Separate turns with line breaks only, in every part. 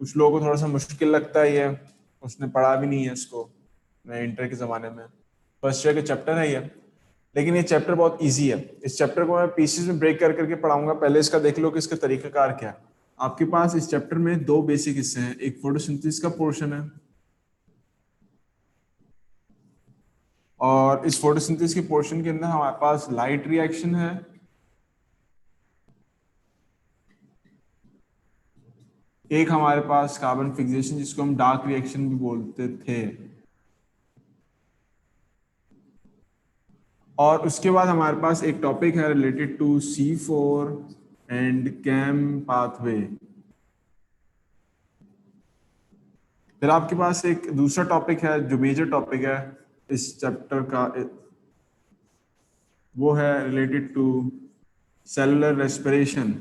कुछ लोगों को थोड़ा सा मुश्किल लगता है ये, उसने पढ़ा भी नहीं है इसको नए इंटर के ज़माने में, फर्स्ट ईयर का चैप्टर है ये। लेकिन ये चैप्टर बहुत इजी है। इस चैप्टर को मैं पीसेस में ब्रेक कर करके पढ़ाऊंगा। पहले इसका देख लो कि इसका तरीकाकार क्या है। आपके पास इस चैप्टर में दो बेसिक हिस्से हैं, एक फोटोसिंथेसिस का पोर्शन है और इस फोटोसिंथेसिस के पोर्शन के अंदर हमारे पास लाइट रिएक्शन है, एक हमारे पास कार्बन फिक्सेशन जिसको हम डार्क रिएक्शन भी बोलते थे, और उसके बाद हमारे पास एक टॉपिक है related to C4 and CAM pathway. फिर आपके पास एक दूसरा टॉपिक है जो मेजर टॉपिक है इस चैप्टर का, वो है रिलेटेड टू सेलुलर रेस्पिरेशन।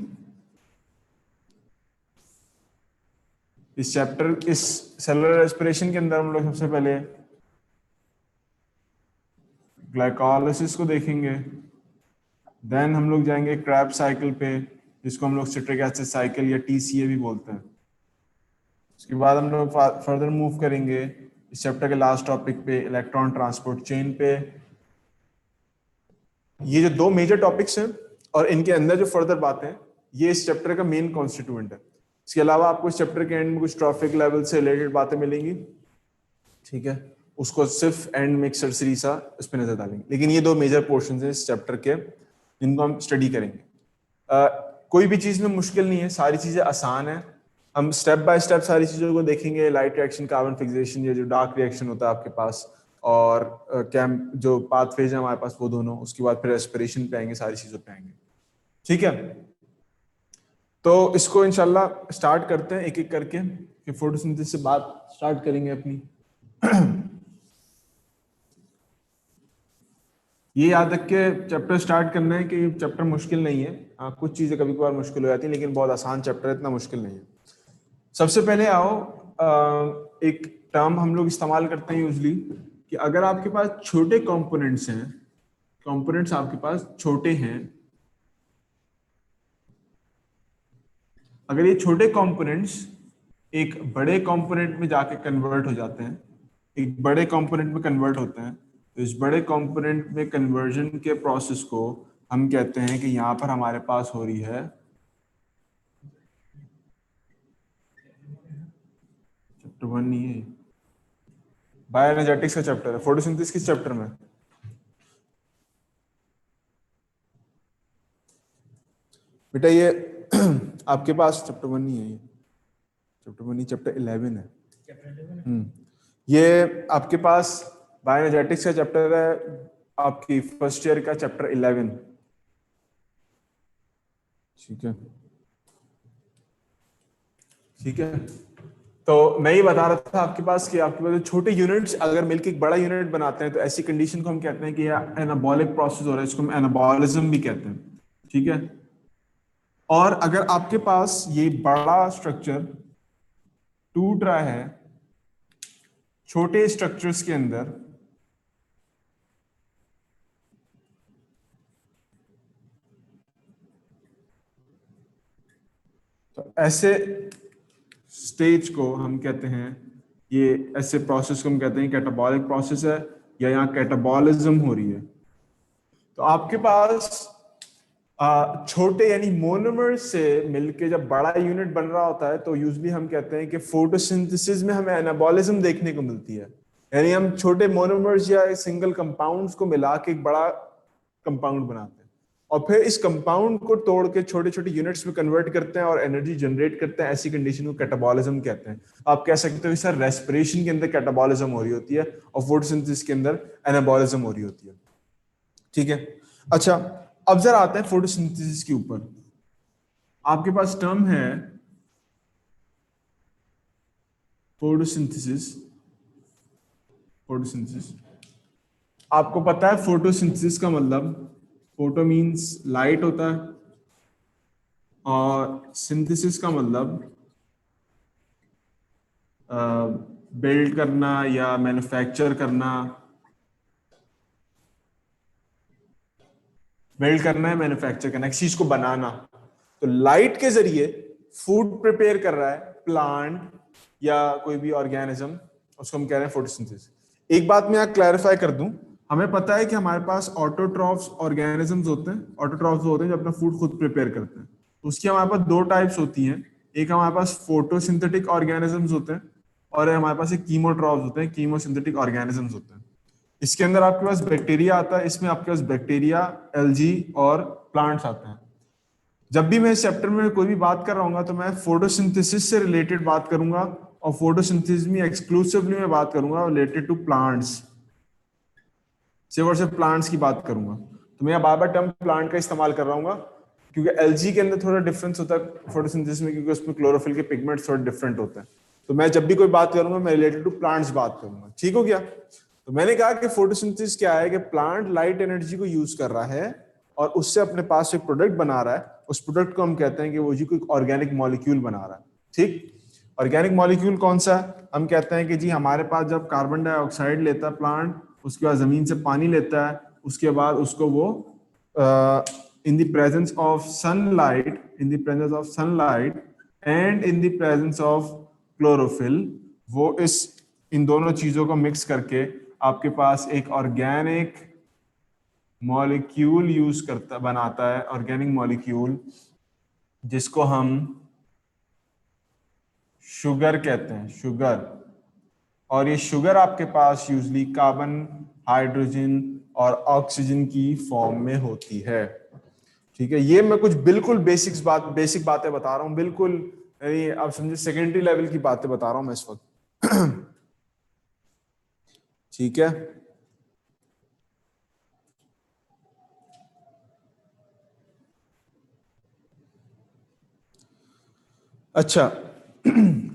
इस सेलुलर रेस्पिरेशन के अंदर हम लोग सबसे पहले ग्लाइकोलाइसिस को देखेंगे, देन हम लोग जाएंगे क्रैब साइकिल पे जिसको हम लोग सिट्रिक एसिड साइकिल या TCA भी बोलते हैं। उसके बाद हम लोग फर्दर मूव करेंगे इस चैप्टर के लास्ट टॉपिक पे, इलेक्ट्रॉन ट्रांसपोर्ट चेन पे। ये जो दो मेजर टॉपिक्स हैं और इनके अंदर जो फर्दर बातें हैं, ये इस चैप्टर का मेन कॉन्स्टिट्यूएंट है। इसके अलावा आपको इस चैप्टर के एंड में कुछ ट्रॉफिक लेवल से रिलेटेड बातें मिलेंगी, ठीक है, उसको सिर्फ एंड में एक सरसरी सा उस पर नजर डालेंगे। लेकिन ये दो मेजर पोर्शन है इस चैप्टर के जिनको हम स्टडी करेंगे। कोई भी चीज में मुश्किल नहीं है, सारी चीजें आसान है। हम स्टेप बाय स्टेप सारी चीजों को देखेंगे, लाइट रिएक्शन, कार्बन फिक्सेशन, ये जो डार्क रिएक्शन होता है आपके पास, और कैम जो पाथवेज है हमारे पास वो दोनों, उसके बाद फिर रेस्पिरेशन पे आएंगे, सारी चीजों पे आएंगे, ठीक है। तो इसको इंशाल्लाह स्टार्ट करते हैं एक एक करके, कि फोटोसिंथेसिस से बात स्टार्ट करेंगे अपनी। ये याद रख के चैप्टर स्टार्ट करना है कि चैप्टर मुश्किल नहीं है। कुछ चीजें कभी कभार मुश्किल हो जाती है लेकिन बहुत आसान चैप्टर है, इतना मुश्किल नहीं है। सबसे पहले आओ, एक टर्म हम लोग इस्तेमाल करते हैं यूजली कि अगर आपके पास छोटे कंपोनेंट्स हैं, कंपोनेंट्स आपके पास छोटे हैं, अगर ये छोटे कंपोनेंट्स एक बड़े कंपोनेंट में जाके कन्वर्ट हो जाते हैं, एक बड़े कंपोनेंट में कन्वर्ट होते हैं, तो इस बड़े कंपोनेंट में कन्वर्जन के प्रोसेस को हम कहते हैं कि यहाँ पर हमारे पास हो रही है चैप्टर 1 नहीं है, बायोएनर्जेटिक्स का चैप्टर है। फोटोसिंथेसिस किस चैप्टर में? बेटा ये आपके पास चैप्टर 1 नहीं है, ये चैप्टर 1 नहीं, चैप्टर 11 है। ये आपके पास बायोएनर्जेटिक्स का चैप्टर है, आपकी फर्स्ट ईयर का चैप्टर 11, ठीक है, ठीक है। तो मैं ये बता रहा था आपके पास कि आपके पास छोटे यूनिट्स अगर मिलकर एक बड़ा यूनिट बनाते हैं तो ऐसी कंडीशन को हम कहते हैं कि एनाबॉलिक प्रोसेस हो रहा है, इसको हम एनाबॉलिज्म भी कहते हैं, ठीक है। और अगर आपके पास ये बड़ा स्ट्रक्चर टूट रहा है छोटे स्ट्रक्चर्स के अंदर, तो ऐसे स्टेज को हम कहते हैं, ये ऐसे प्रोसेस को हम कहते हैं कैटाबॉलिक प्रोसेस है, या यहाँ कैटाबॉलिज्म हो रही है। तो आपके पास छोटे यानी मोनोमर से मिलके जब बड़ा यूनिट बन रहा होता है तो यूजली हम कहते हैं कि फोटोसिंथेसिस में हमें एनाबॉलिज्म देखने को मिलती है। यानी हम छोटे मोनोमर्स या सिंगल कंपाउंड्स को मिला के एक बड़ा कंपाउंड बनाते हैं और फिर इस कंपाउंड को तोड़ के छोटे छोटे यूनिट्स में कन्वर्ट करते हैं और एनर्जी जनरेट करते हैं। ऐसी कंडीशन को कैटाबॉलिज्म कहते हैं। आप कह सकते हो सर रेस्पिरेशन के अंदर कैटाबॉलिज्म हो रही होती है और फोटोसिंथेसिस के अंदर एनाबॉलिज्म हो रही होती है, ठीक है। अच्छा, अब जरा आते हैं फोटोसिंथेसिस के ऊपर। आपके पास टर्म है फोटोसिंथेसिस। फोटोसिंथेसिस आपको पता है फोटोसिंथेसिस का मतलब, फोटो मींस लाइट होता है और सिंथेसिस का मतलब बिल्ड करना या मैन्युफैक्चर करना। बिल्ड करना है, मैन्युफैक्चर करना, किसी चीज को बनाना। तो लाइट के जरिए फूड प्रिपेयर कर रहा है प्लांट या कोई भी ऑर्गेनिज्म, उसको हम कह रहे हैं फोटोसिंथेसिस। एक बात मैं यहाँ क्लैरिफाई कर दूं, हमें पता है कि हमारे पास ऑटोट्रॉफ्स ऑर्गेनिजम्स होते हैं। ऑटोट्रॉफ्स होते हैं जो अपना फूड खुद प्रिपेयर करते हैं। उसकी हमारे पास दो टाइप्स होती हैं, एक हमारे पास फोटोसिंथेटिक ऑर्गेनिजम्स होते हैं और हमारे पास एक कीमोट्रॉफ्स होते हैं, कीमोसिंथेटिक ऑर्गेनिजम्स होते हैं। इसके अंदर आपके पास बैक्टीरिया आता है, इसमें आपके पास बैक्टीरिया, एल्गी और प्लांट्स आते हैं। जब भी मैं इस चैप्टर में कोई भी बात कर रहा हूँ तो मैं फोटोसिंथेसिस से रिलेटेड बात करूंगा और फोटोसिंथेसिस में एक्सक्लूसिवली मैं बात करूंगा रिलेटेड टू प्लांट्स, सिर्फ और सिर्फ प्लांट्स की बात करूंगा। तो मैं बार बार टर्म प्लांट का इस्तेमाल कर रहा हूँ क्योंकि एल्गी के अंदर थोड़ा डिफरेंस होता है फोटोसिंथेसिस में, क्योंकि उसमें क्लोरोफिल के पिगमेंट्स थोड़े डिफरेंट होते हैं। तो मैं जब भी कोई बात करूंगा मैं रिलेटेड टू प्लांट्स बात करूंगा, ठीक हो गया। तो मैंने कहा कि फोटोसिंथेसिस क्या है कि प्लांट लाइट एनर्जी को यूज कर रहा है और उससे अपने पास एक प्रोडक्ट बना रहा है। उस प्रोडक्ट को हम कहते हैं कि वो जी कोई ऑर्गेनिक मॉलिक्यूल बना रहा है, ठीक। ऑर्गेनिक मॉलिक्यूल कौन सा? हम कहते हैं कि जी हमारे पास जब कार्बन डाइऑक्साइड लेता है प्लांट, उसके बाद जमीन से पानी लेता है, उसके बाद उसको वो in the presence of sunlight, and in the presence of chlorophyll, वो इन दोनों चीजों को मिक्स करके आपके पास एक ऑर्गेनिक मॉलिक्यूल बनाता है, ऑर्गेनिक मॉलिक्यूल जिसको हम शुगर कहते हैं, शुगर। और ये शुगर आपके पास यूजली कार्बन, हाइड्रोजन और ऑक्सीजन की फॉर्म में होती है, ठीक है। ये मैं कुछ बिल्कुल बेसिक बातें बता रहा हूं, बिल्कुल आप समझे सेकेंडरी लेवल की बातें बता रहा हूं मैं इस वक्त, ठीक है। अच्छा,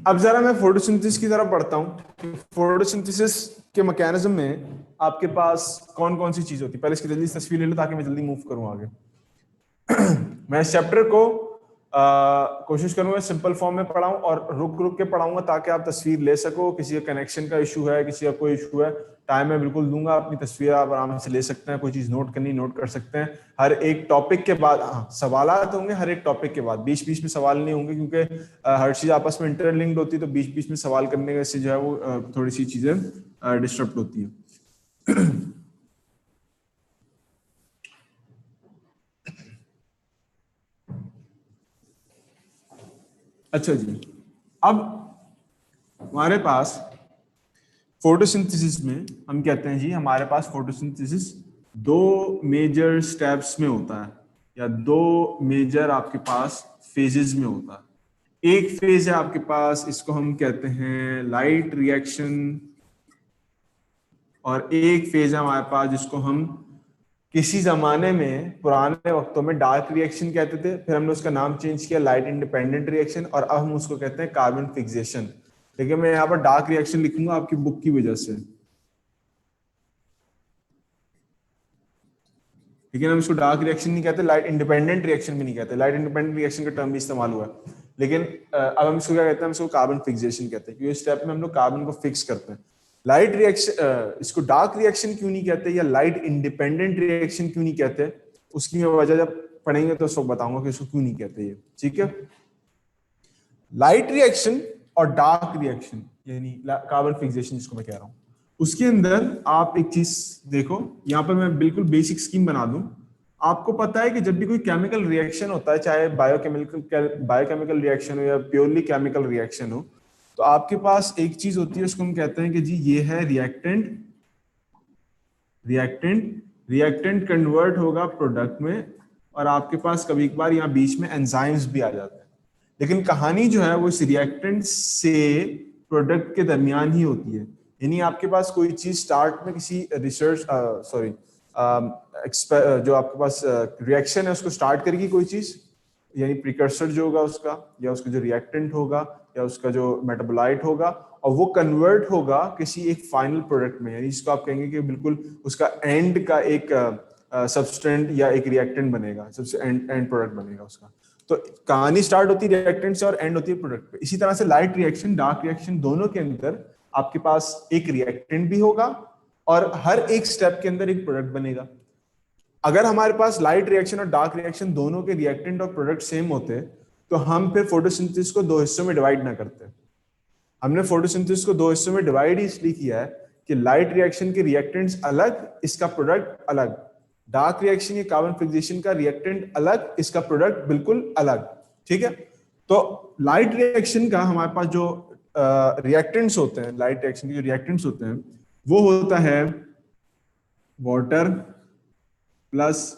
अब जरा मैं फोटोसिंथेसिस की तरफ बढ़ता हूं। फोटोसिंथेसिस के मैकेनिज्म में आपके पास कौन कौन सी चीज होती है, पहले इसकी जल्दी तस्वीर ले लो ताकि मैं जल्दी मूव करूं आगे। मैं इस चैप्टर को कोशिश करूंगा सिंपल फॉर्म में पढ़ाऊं और रुक रुक के पढ़ाऊंगा ताकि आप तस्वीर ले सको। किसी का कनेक्शन का इशू है, किसी का कोई इशू है, टाइम मैं बिल्कुल दूंगा, अपनी तस्वीर आप आराम से ले सकते हैं। कोई चीज नोट करनी नोट कर सकते हैं। हर एक टॉपिक के बाद सवालात होंगे, हर एक टॉपिक के बाद बीच बीच में सवाल नहीं होंगे क्योंकि हर चीज आपस में इंटरलिंक्ड होती है, तो बीच बीच में सवाल करने से जो है वो थोड़ी सी चीजें डिस्टर्ब होती है। अच्छा जी, अब हमारे पास फोटोसिंथेसिस में हम कहते हैं जी हमारे पास फोटोसिंथेसिस दो मेजर स्टेप्स में होता है या दो मेजर आपके पास फेजेस में होता है। एक फेज है आपके पास, इसको हम कहते हैं लाइट रिएक्शन, और एक फेज है हमारे पास जिसको हम किसी जमाने में पुराने वक्तों में डार्क रिएक्शन कहते थे, फिर हमने उसका नाम चेंज किया लाइट इंडिपेंडेंट रिएक्शन, और अब हम उसको कहते हैं कार्बन फिक्सेशन। लेकिन मैं यहाँ पर डार्क रिएक्शन लिखूंगा आपकी बुक की वजह से, लेकिन हम इसको डार्क रिएक्शन नहीं कहते, लाइट इंडिपेंडेंट रिएक्शन भी नहीं कहते। लाइट इंडिपेंडेंट रिएक्शन का टर्म भी इस्तेमाल हुआ है, लेकिन अब हम इसको क्या कहते हैं, हम इसको कार्बन फिक्सेशन कहते हैं, क्योंकि इस स्टेप में हम लोग कार्बन को फिक्स करते हैं। लाइट रिएक्शन, इसको डार्क रिएक्शन क्यों नहीं कहते या लाइट इंडिपेंडेंट रिएक्शन क्यों नहीं कहते, उसकी मैं वजह जब पढ़ेंगे तो उसको बताऊंगा कि इसको क्यों नहीं कहते ये, ठीक है। लाइट रिएक्शन और डार्क रिएक्शन यानी कार्बन फिक्सेशन जिसको मैं कह रहा हूं, उसके अंदर आप एक चीज देखो, यहाँ पर मैं बिल्कुल बेसिक स्कीम बना दूं। आपको पता है कि जब भी कोई केमिकल रिएक्शन होता है, चाहे बायोकेमिकल रिएक्शन हो या प्योरली केमिकल रिएक्शन हो, तो आपके पास एक चीज होती है उसको हम कहते हैं कि जी ये है रिएक्टेंट। रिएक्टेंट कन्वर्ट होगा प्रोडक्ट में, और आपके पास कभी कभार यहाँ बीच में एंजाइम्स भी आ जाते हैं। लेकिन कहानी जो है वो इस रिएक्टेंट से प्रोडक्ट के दरमियान ही होती है। यानी आपके पास कोई चीज स्टार्ट में किसी रिसर्च जो आपके पास रिएक्शन है उसको स्टार्ट करेगी कोई चीज, यानी प्रिकर्सर जो होगा उसका, या उसका जो रिएक्टेंट होगा, या उसका जो मेटाबोलाइट होगा, और वो कन्वर्ट होगा किसी एक फाइनल प्रोडक्ट में, यानी जिसको आप कहेंगे कि बिल्कुल उसका एंड का एक सबस्टेंट या एक रिएक्टेंट बनेगा, सबसे एंड प्रोडक्ट बनेगा उसका। तो कहानी स्टार्ट होती है रिएक्टेंट से और एंड होती है प्रोडक्ट पे। इसी तरह से लाइट रिएक्शन, डार्क रिएक्शन, दोनों के अंदर आपके पास एक रिएक्टेंट भी होगा और हर एक स्टेप के अंदर एक प्रोडक्ट बनेगा। अगर हमारे पास लाइट रिएक्शन और डार्क रिएक्शन दोनों के रिएक्टेंट और प्रोडक्ट सेम होते तो हम फिर फोटोसिंथेसिस को दो हिस्सों में डिवाइड ना करते। हमने फोटोसिंथेसिस को दो हिस्सों में डिवाइड इसलिए किया है कि लाइट रिएक्शन के रिएक्टेंट्स अलग, इसका प्रोडक्ट अलग। डार्क रिएक्शन या कार्बन फिक्सेशन का रिएक्टेंट अलग, इसका प्रोडक्ट बिल्कुल अलग। ठीक है, तो लाइट रिएक्शन का हमारे पास जो रिएक्टेंट्स होते हैं, लाइट रिएक्शन के जो रिएक्टेंट्स होते हैं वो होता है वाटर प्लस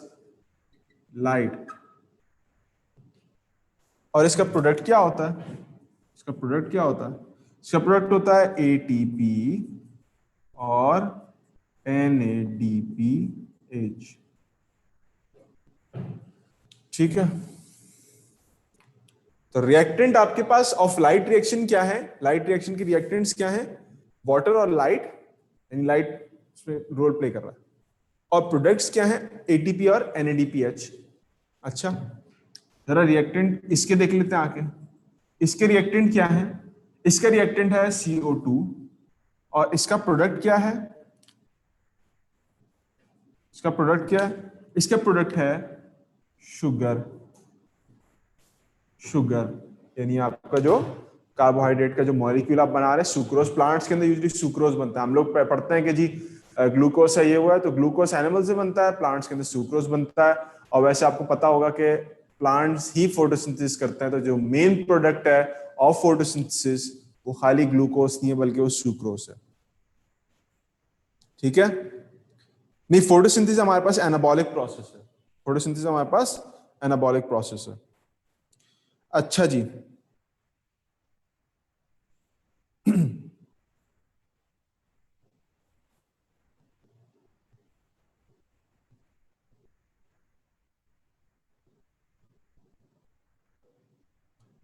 लाइट। और इसका प्रोडक्ट क्या होता है? इसका प्रोडक्ट क्या होता है? इसका प्रोडक्ट होता है एटीपी और NADPH। ठीक है, तो रिएक्टेंट आपके पास ऑफ लाइट रिएक्शन क्या है? लाइट रिएक्शन की रिएक्टेंट्स क्या है? वाटर और लाइट, यानी लाइट उसमें रोल प्ले कर रहा है। और प्रोडक्ट्स क्या है? एटीपी और NADPH। अच्छा, जरा रिएक्टेंट इसके देख लेते हैं आके। इसके रिएक्टेंट क्या है? इसका रिएक्टेंट है CO2 और इसका प्रोडक्ट क्या है? इसका प्रोडक्ट क्या है? इसका प्रोडक्ट है शुगर। शुगर यानी आपका जो कार्बोहाइड्रेट का जो मॉलिक्यूल आप बना रहे हैं, सुक्रोज। प्लांट्स के अंदर यूजुअली सुक्रोज बनता है। हम लोग पढ़ते हैं कि जी ग्लूकोज से ये हुआ है, तो ग्लूकोज एनिमल से बनता है, प्लांट्स के अंदर सुक्रोज बनता है। और वैसे आपको पता होगा कि प्लांट्स ही फोटोसिंथेसिस करते हैं, तो जो मेन प्रोडक्ट है ऑफ फोटोसिंथेसिस वो खाली ग्लूकोज नहीं है बल्कि वो सुक्रोज है। ठीक है, नहीं, फोटोसिंथेसिस हमारे पास एनाबॉलिक प्रोसेस है। फोटोसिंथेसिस हमारे पास एनाबॉलिक प्रोसेस है। अच्छा जी,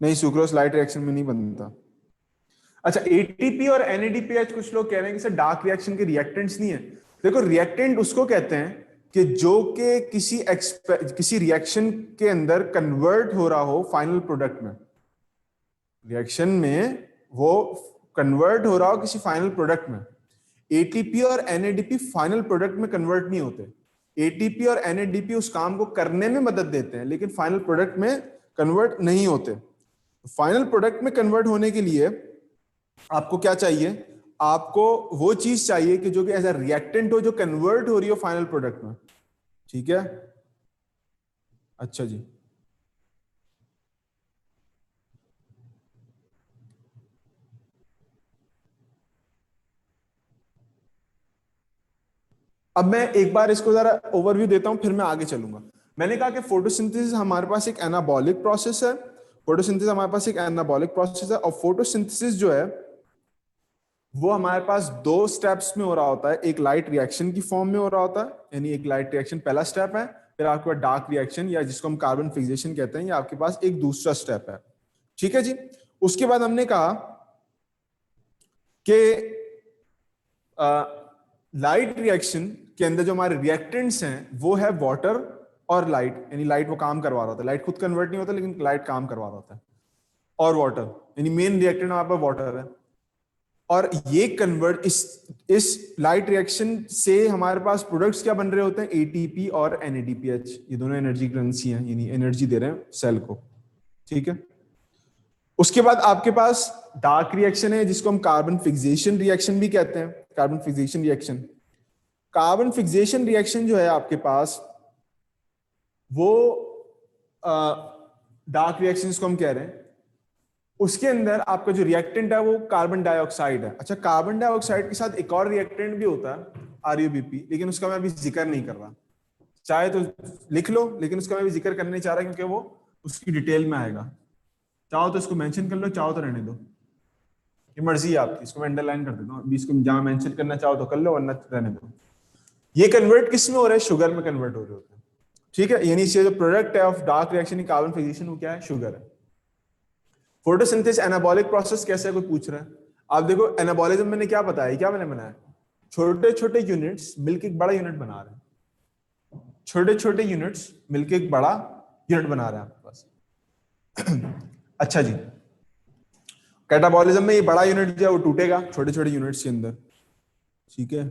नहीं, सुक्रोज लाइट रिएक्शन में नहीं बनता। अच्छा, एटीपी और NADPH कुछ लोग कह रहे हैं कि सर डार्क रिएक्शन के रिएक्टेंट्स नहीं है। देखो, रिएक्टेंट उसको कहते हैं कि जो कि किसी रिएक्शन के अंदर कन्वर्ट हो रहा हो फाइनल प्रोडक्ट में। रिएक्शन में वो कन्वर्ट हो रहा हो किसी फाइनल प्रोडक्ट में। एटीपी और NADP फाइनल प्रोडक्ट में कन्वर्ट नहीं होते। एटीपी और NADP उस काम को करने में मदद देते हैं लेकिन फाइनल प्रोडक्ट में कन्वर्ट नहीं होते। फाइनल प्रोडक्ट में कन्वर्ट होने के लिए आपको क्या चाहिए? आपको वो चीज चाहिए कि जो कि एज अ रिएक्टेंट हो, जो कन्वर्ट हो रही हो फाइनल प्रोडक्ट में। ठीक है, अच्छा जी। अब मैं एक बार इसको जरा ओवरव्यू देता हूं, फिर मैं आगे चलूंगा। मैंने कहा कि फोटोसिंथेसिस हमारे पास एक एनाबॉलिक प्रोसेस है। फोटोसिंथेसिस हमारे पास एक एनाबॉलिक प्रोसेस है और फोटोसिंथेसिस जो है वो हमारे पास दो स्टेप्स में हो रहा होता है। एक लाइट रिएक्शन की फॉर्म में हो रहा होता है, यानी एक लाइट रिएक्शन पहला स्टेप है। फिर आपके पास डार्क रिएक्शन या जिसको हम कार्बन फिक्सेशन कहते हैं, ये आपके पास एक दूसरा स्टेप है। ठीक है जी। उसके बाद हमने कहा कि लाइट रिएक्शन के अंदर जो हमारे रिएक्टेंट्स हैं वो है वाटर और लाइट, यानी लाइट वो काम करवा रहा होता है। लाइट खुद कन्वर्ट नहीं होता लेकिन लाइट काम करवा रहा होता है। और वाटर, यानी मेन रिएक्टेंट हमारे पास वाटर है। और ये कन्वर्ट इस लाइट रिएक्शन से हमारे पास प्रोडक्ट्स क्या बन रहे होते हैं? एटीपी और NADPH। ये दोनों एनर्जी करेंसी हैं, यानी एनर्जी दे रहे हैं सेल को। ठीक है, उसके बाद आपके पास डार्क रिएक्शन है जिसको हम कार्बन फिक्सेशन रिएक्शन भी कहते हैं। Carbon fixation reaction, carbon fixation reaction जो है आपके पास वो डार्क रिएक्शन को हम कह रहे हैं। उसके अंदर आपका जो रिएक्टेंट है वो कार्बन डाइऑक्साइड है। अच्छा, कार्बन डाइऑक्साइड के साथ एक और रिएक्टेंट भी होता है RUBP, लेकिन उसका मैं अभी जिक्र नहीं कर रहा। चाहे तो लिख लो, लेकिन उसका मैं अभी जिक्र करने नहीं चाह रहा क्योंकि वो उसकी डिटेल में आएगा। चाहो तो इसको मेंशन कर लो, चाहो तो रहने दो, ये मर्जी है आपकी। इसको मैं अंडरलाइन कर देता हूँ अभी, इसको जहां मेंशन करना चाहो तो कर लो वरना रहने दो। ये कन्वर्ट किस में हो रहा है? शुगर में कन्वर्ट हो रहे होते हैं। ठीक है, यानी इससे जो प्रोडक्ट है of dark reaction carbon fixation वो क्या है? शुगर है। फोटोसिंथेसिस एनाबॉलिक प्रोसेस कैसे है, कोई पूछ रहा है? आप देखो, एनाबॉलिज्म मैंने क्या बताया, क्या मैंने बनाया? छोटे छोटे यूनिट्स मिलकर एक बड़ा यूनिट बना रहे हैं। छोटे छोटे यूनिट्स मिलकर एक बड़ा यूनिट बना रहे हैं आपके पास। अच्छा जी, कैटाबॉलिज्म में ये बड़ा यूनिट जो है वो टूटेगा छोटे छोटे यूनिट्स के अंदर। ठीक है,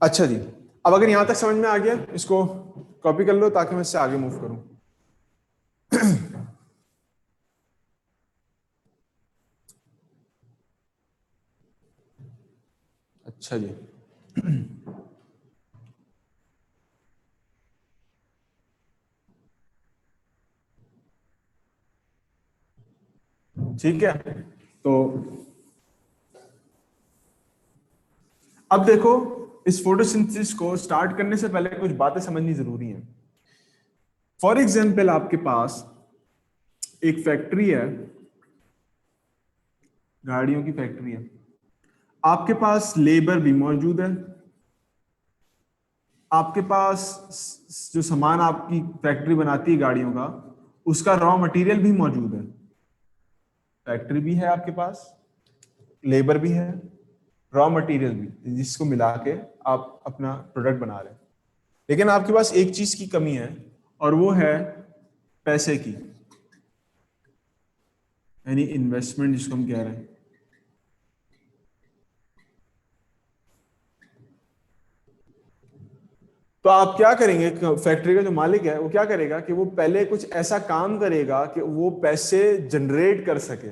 अच्छा जी, अब अगर यहां तक समझ में आ गया, इसको कॉपी कर लो ताकि मैं इससे आगे मूव करूं। अच्छा जी, ठीक है। तो अब देखो, इस फोटोसिंथेसिस को स्टार्ट करने से पहले कुछ बातें समझनी जरूरी हैं। फॉर एग्जाम्पल, आपके पास एक फैक्ट्री है, गाड़ियों की फैक्ट्री है, आपके पास लेबर भी मौजूद है, आपके पास जो सामान आपकी फैक्ट्री बनाती है गाड़ियों का, उसका रॉ मटेरियल भी मौजूद है। फैक्ट्री भी है आपके पास, लेबर भी है, रॉ मटेरियल भी, जिसको मिला के आप अपना प्रोडक्ट बना रहे हैं। लेकिन आपके पास एक चीज की कमी है, और वो है पैसे की, यानी इन्वेस्टमेंट जिसको हम कह रहे हैं। तो आप क्या करेंगे, फैक्ट्री का जो मालिक है वो क्या करेगा कि वो पहले कुछ ऐसा काम करेगा कि वो पैसे जनरेट कर सके।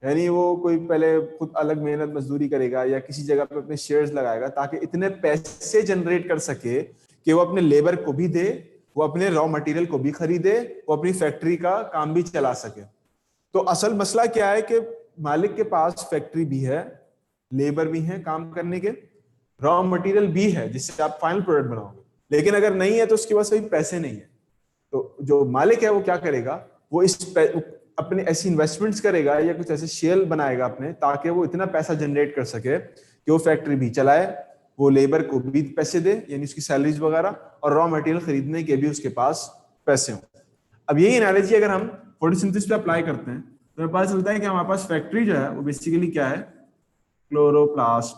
यानी वो कोई पहले खुद अलग मेहनत मजदूरी करेगा या किसी जगह पे अपने शेयर्स लगाएगा ताकि इतने पैसे जनरेट कर सके कि वो अपने लेबर को भी दे, वो अपने रॉ मटेरियल को भी खरीदे, वो अपनी फैक्ट्री का काम भी चला सके। तो असल मसला क्या है कि मालिक के पास फैक्ट्री भी है, लेबर भी है काम करने के, रॉ मटेरियल भी है जिससे आप फाइनल प्रोडक्ट बनाओगे। लेकिन अगर नहीं है तो उसके पास कोई पैसे नहीं है। तो जो मालिक है वो क्या करेगा, वो अपने ऐसी इन्वेस्टमेंट्स करेगा या कुछ ऐसे शेयर बनाएगा अपने, ताकि वो इतना पैसा जनरेट कर सके कि वो फैक्ट्री भी चलाए, वो लेबर को भी पैसे दे यानी उसकी सैलरीज वगैरह, और रॉ मटेरियल खरीदने के भी उसके पास पैसे हों। अब यही एनालॉजी अगर हम फोटोसिंथेसिस पे अप्लाई करते हैं तो हमें पता चलता है कि हमारे पास फैक्ट्री जो है वो बेसिकली क्या है, क्लोरोप्लास्ट।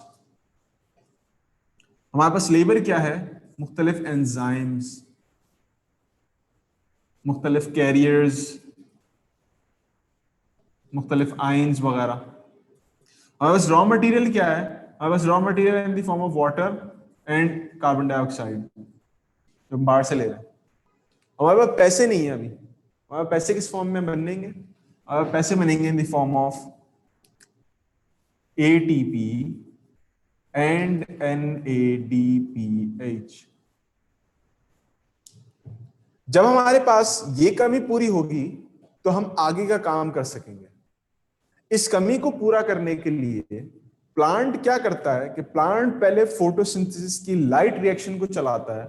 हमारे पास लेबर क्या है, मुख्तलिफ एंजाइम्स, मुख्तलिफ कैरियर्स, मुख्तलिफ आयंस वगैरह। हमारे पास रॉ मटेरियल क्या है, हमारे पास raw material in the form of water and carbon dioxide जो हम बाहर से ले रहे हैं। हमारे पास पैसे नहीं है अभी। हमारे पैसे किस फॉर्म में बनेंगे, हमारे पैसे बनेंगे इन the form of ATP and NADPH। जब हमारे पास ये कमी पूरी होगी तो हम आगे का काम कर सकेंगे। इस कमी को पूरा करने के लिए प्लांट क्या करता है कि प्लांट पहले फोटोसिंथेसिस की लाइट रिएक्शन को चलाता है,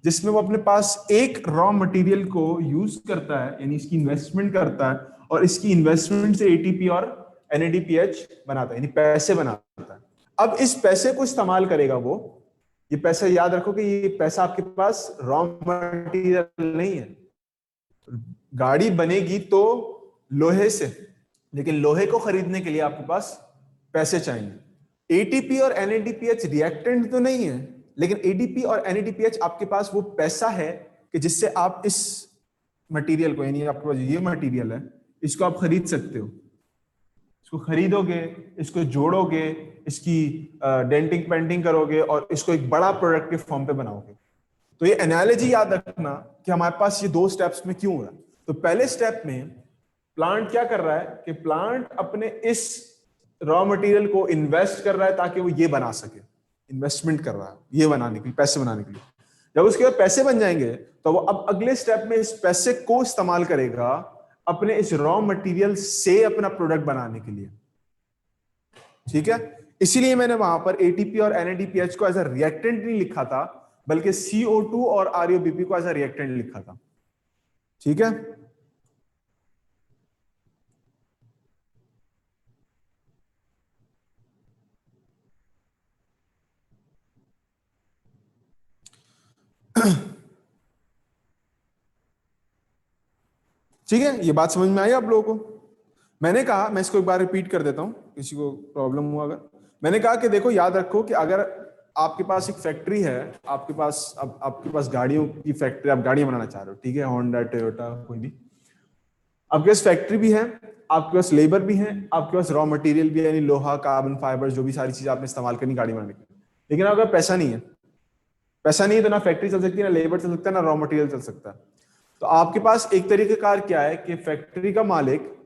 जिसमें वो अपने पास एक रॉ मटेरियल को यूज करता है, यानी इसकी इन्वेस्टमेंट करता है, और इसकी इन्वेस्टमेंट से एटीपी और NADPH बनाता है, यानी पैसे बनाता है। अब इस पैसे को इस्तेमाल करेगा वो, ये पैसा याद रखो कि ये पैसा आपके पास रॉ मटेरियल नहीं है। गाड़ी बनेगी तो लोहे से, लेकिन लोहे को खरीदने के लिए आपके पास पैसे चाहिए। एटीपी और NADPH रिएक्टेंट तो नहीं है, लेकिन एटीपी और NADPH आपके पास वो पैसा है कि जिससे आप इस मटेरियल को, यानी आपके पास ये मटेरियल है, इसको आप खरीद सकते हो। इसको खरीदोगे, इसको जोड़ोगे, इसकी डेंटिंग पेंटिंग करोगे और इसको एक बड़ा प्रोडक्ट के फॉर्म पे बनाओगे। तो ये एनालॉजी याद रखना कि हमारे पास ये दो स्टेप्स में क्यों हो रहा है। तो पहले स्टेप में प्लांट क्या कर रहा है कि प्लांट अपने इस रॉ मटेरियल को इन्वेस्ट कर रहा है ताकि वो ये बना सके, इन्वेस्टमेंट कर रहा है ये बनाने के लिए, पैसे बनाने के लिए। जब उसके बाद पैसे बन जाएंगे तो वो अब अगले स्टेप में इस पैसे को इस्तेमाल करेगा अपने इस रॉ मटेरियल से अपना प्रोडक्ट बनाने के लिए। ठीक है, इसीलिए मैंने वहां पर एटीपी और NADPH को एज अ रिएक्टेंट नहीं लिखा था, बल्कि CO2 और ReOBP को एज अ रिएक्टेंट लिखा था। ठीक है, ठीक है, ये बात समझ में आई आप लोगों को। मैंने कहा, मैं इसको एक बार रिपीट कर देता हूं, किसी को प्रॉब्लम हुआ अगर। मैंने कहा कि देखो याद रखो कि अगर आपके पास एक फैक्ट्री है, आपके पास अब आपके पास गाड़ियों की फैक्ट्री, आप गाड़ियां बनाना चाह रहे हो, ठीक है, होंडा, टोयोटा, कोई भी। आपके पास फैक्ट्री भी है, आपके पास लेबर भी है, आपके पास रॉ मटेरियल भी है, यानी लोहा, कार्बन फाइबर, जो भी सारी चीजें आपने इस्तेमाल करनी गाड़ी बनाने के लिए। लेकिन आपका पैसा नहीं है। पैसा नहीं है तो ना फैक्ट्री चल सकती है, ना लेबर चल सकता है, ना रॉ मटेरियल चल सकता है। तो आपके पास एक तरीके कार क्या है कि फैक्ट्री का मालिक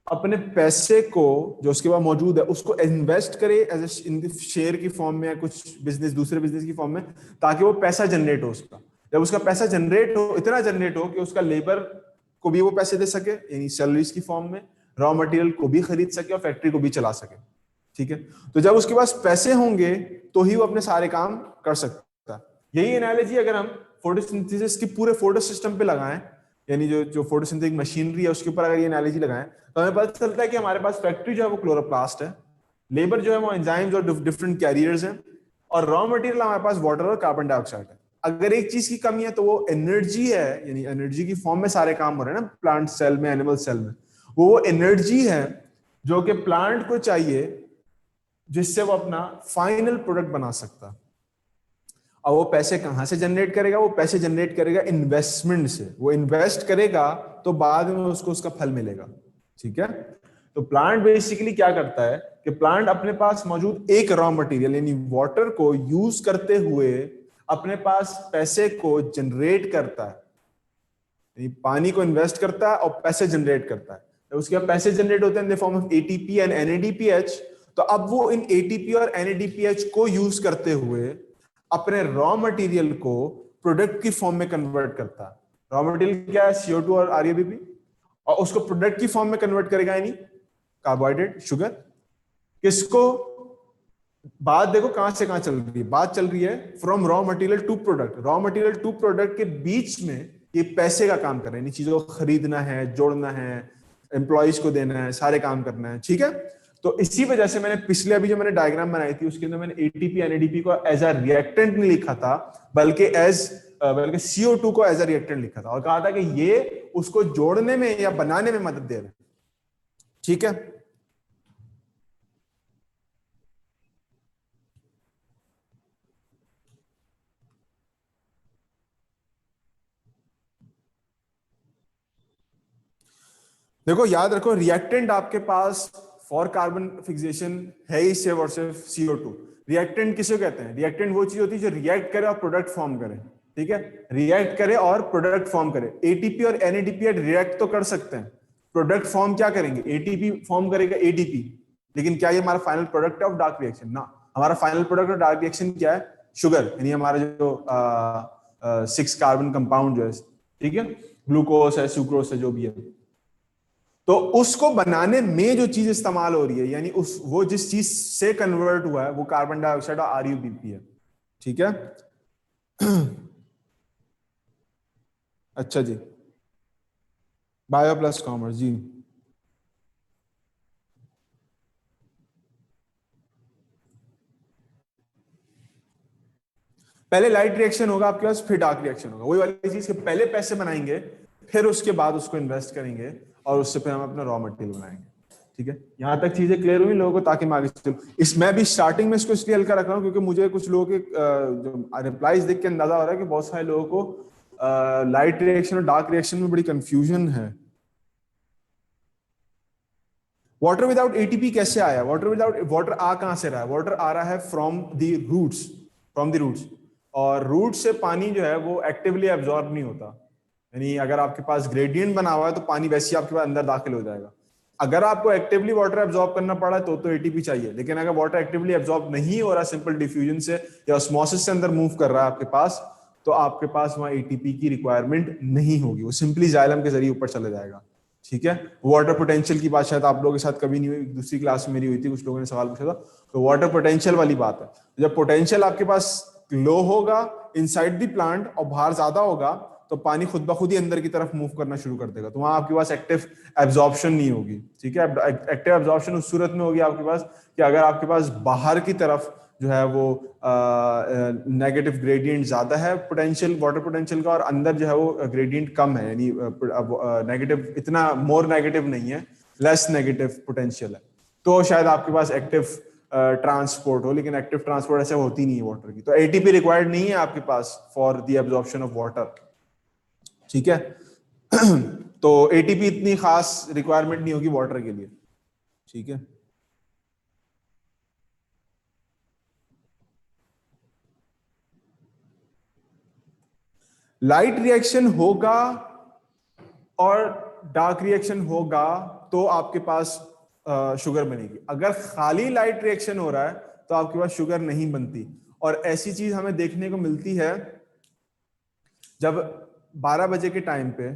अपने पैसे को जो उसके पास मौजूद है उसको इन्वेस्ट करे एज इन शेयर की फॉर्म में या कुछ बिजनेस, दूसरे बिजनेस की फॉर्म में, ताकि वो पैसा जनरेट हो उसका। जब उसका पैसा जनरेट हो, इतना जनरेट हो कि उसका लेबर को भी वो पैसे दे सके यानी सैलरीज की फॉर्म में, रॉ मटेरियल को भी खरीद सके और फैक्ट्री को भी चला सके। ठीक है, तो जब उसके पास पैसे होंगे तो ही वो अपने सारे काम कर सकता है। यही एनालॉजी अगर हम फोटोसिंथेसिस की पूरे फोटो सिस्टम पे लगाएं, यानी जो जो फोटोसिंथेटिक मशीनरी है उसके ऊपर अगर ये एनालॉजी लगाएं, तो हमें पता चलता है कि हमारे पास फैक्ट्री जो है वो क्लोरोप्लास्ट है, लेबर जो है वो एंजाइम्स और डिफरेंट कैरियर्स हैं, और रॉ मटेरियल हमारे पास वाटर और कार्बन डाइऑक्साइड है। अगर एक चीज की कमी है तो वो एनर्जी है, यानी एनर्जी की फॉर्म में सारे काम हो रहे हैं ना प्लांट सेल में, एनिमल सेल में, वो एनर्जी है जो कि प्लांट को चाहिए जिससे वो अपना फाइनल प्रोडक्ट बना सकता। और वो पैसे कहां से जनरेट करेगा? वो पैसे जनरेट करेगा इन्वेस्टमेंट से। वो इन्वेस्ट करेगा तो बाद में उसको उसका फल मिलेगा। ठीक है, तो प्लांट बेसिकली क्या करता है कि प्लांट अपने पास मौजूद एक रॉ मटेरियल यानी वाटर को यूज करते हुए अपने पास पैसे को जनरेट करता है, यानी पानी को इन्वेस्ट करता है और पैसे जनरेट करता है। तो उसके बाद पैसे जनरेट होते हैं इन the form of ATP and NADPH. तो अब वो इन एटीपी और एनएडीपीएच को यूज करते हुए अपने रॉ मटेरियल को प्रोडक्ट की फॉर्म में कन्वर्ट करता है। रॉ मटेरियल क्या है? CO2 और आरईबीपी, और उसको प्रोडक्ट की फॉर्म में कन्वर्ट करेगा, यानी कार्बोहाइड्रेट, शुगर। किसको? बात देखो कहां से कहां चल रही है। बात चल रही है from raw material to product. Raw material to product के बीच में ये पैसे का काम कर रहे हैं, इन चीजों को खरीदना है, जोड़ना है, एम्प्लॉइज को देना है, सारे काम करना है। ठीक है, तो इसी वजह से मैंने पिछले अभी जो मैंने डायग्राम बनाई थी उसके अंदर मैंने एटीपी एनएडीपी को एज अ रिएक्टेंट नहीं लिखा था, बल्कि CO2 को एज अ रिएक्टेंट लिखा था और कहा था कि ये उसको जोड़ने में या बनाने में मदद दे रहे हैं। ठीक है, देखो याद रखो रिएक्टेंट आपके पास फॉर कार्बन फिक्सेशन है ही सिर्फ और सिर्फ CO2। रिएक्टेंट किसे कहते हैं? रिएक्टेंट वो चीज होती है जो रिएक्ट करे और प्रोडक्ट फॉर्म करे। ठीक है, रिएक्ट करे और प्रोडक्ट फॉर्म करे। एटीपी और एनएडीपी रिएक्ट तो कर सकते हैं, प्रोडक्ट फॉर्म क्या करेंगे? एटीपी फॉर्म करेगा एडीपी। लेकिन क्या ये हमारा फाइनल प्रोडक्ट है ऑफ डार्क रिएक्शन? ना, हमारा final product of dark reaction क्या है? शुगर, यानी हमारा जो 6 कार्बन कंपाउंड जो है, ठीक है, ग्लूकोस है, सुक्रोस है, जो भी है। तो उसको बनाने में जो चीज इस्तेमाल हो रही है, यानी उस वो जिस चीज से कन्वर्ट हुआ है वो कार्बन डाइऑक्साइड और आरयूबीपी है। ठीक है अच्छा जी, बायो प्लस कॉमर्स जी। पहले लाइट रिएक्शन होगा आपके पास, फिर डार्क रिएक्शन होगा। वही वाली चीज के पहले पैसे बनाएंगे, फिर उसके बाद उसको इन्वेस्ट करेंगे और उससे फिर हम अपना रॉ मटेरियल बनाएंगे। ठीक है, यहां तक चीजें क्लियर हुई लोगों को, ताकि मैं आगे चलूं। इस मैं भी स्टार्टिंग में इसको इसलिए हल्का रख रहा हूं क्योंकि मुझे कुछ लोगों के जो रिप्लाईज देख के अंदाजा हो रहा है कि बहुत सारे लोगों को लाइट रिएक्शन और डार्क रिएक्शन में बड़ी कंफ्यूजन है। वाटर विदाउट एटीपी कैसे आया? वाटर आ कहां से रहा है? वाटर आ रहा है फ्रॉम दी रूट्स, और रूट से पानी जो है वो एक्टिवली एब्जॉर्ब नहीं होता। यानी अगर आपके पास ग्रेडियंट बना हुआ है तो पानी वैसे ही आपके पास अंदर दाखिल हो जाएगा। अगर आपको एक्टिवली वाटर एब्जॉर्ब करना पड़ा है तो एटीपी चाहिए। लेकिन अगर वाटर एक्टिवली एब्जॉर्ब नहीं हो रहा सिंपल डिफ्यूजन से या ऑस्मोसिस से अंदर मूव कर रहा है आपके पास, तो आपके पास वहां एटीपी की रिक्वायरमेंट नहीं होगी, वो सिंपली जाइलम के जरिए ऊपर चला जाएगा। ठीक है, वाटर पोटेंशियल की बात शायद आप लोगों के साथ कभी नहीं हुई, दूसरी क्लास में मेरी हुई थी, कुछ लोगों ने सवाल पूछा था। तो वाटर पोटेंशियल वाली बात है, जब पोटेंशियल आपके पास लो होगा इनसाइड द प्लांट और बाहर ज्यादा होगा तो पानी खुद ब खुद ही अंदर की तरफ मूव करना शुरू कर देगा। तो वहां आपके पास एक्टिव एब्जॉर्प्शन नहीं होगी। ठीक है, एक्टिव एब्जॉर्प्शन उस सूरत में होगी आपके पास कि अगर आपके पास बाहर की तरफ जो है वो नेगेटिव ग्रेडियंट ज्यादा है पोटेंशियल, वाटर पोटेंशियल का, और अंदर जो है वो ग्रेडियंट कम है, यानी नेगेटिव इतना मोर नेगेटिव नहीं है, लेस नेगेटिव पोटेंशियल है, तो शायद आपके पास एक्टिव ट्रांसपोर्ट हो। लेकिन एक्टिव ट्रांसपोर्ट ऐसे होती नहीं है वाटर की, तो एटीपी रिक्वायर्ड नहीं है आपके पास for the absorption of water. ठीक है तो एटीपी इतनी खास रिक्वायरमेंट नहीं होगी वाटर के लिए। ठीक है, लाइट रिएक्शन होगा और डार्क रिएक्शन होगा तो आपके पास शुगर बनेगी। अगर खाली लाइट रिएक्शन हो रहा है तो आपके पास शुगर नहीं बनती। और ऐसी चीज हमें देखने को मिलती है जब 12 बजे के टाइम पे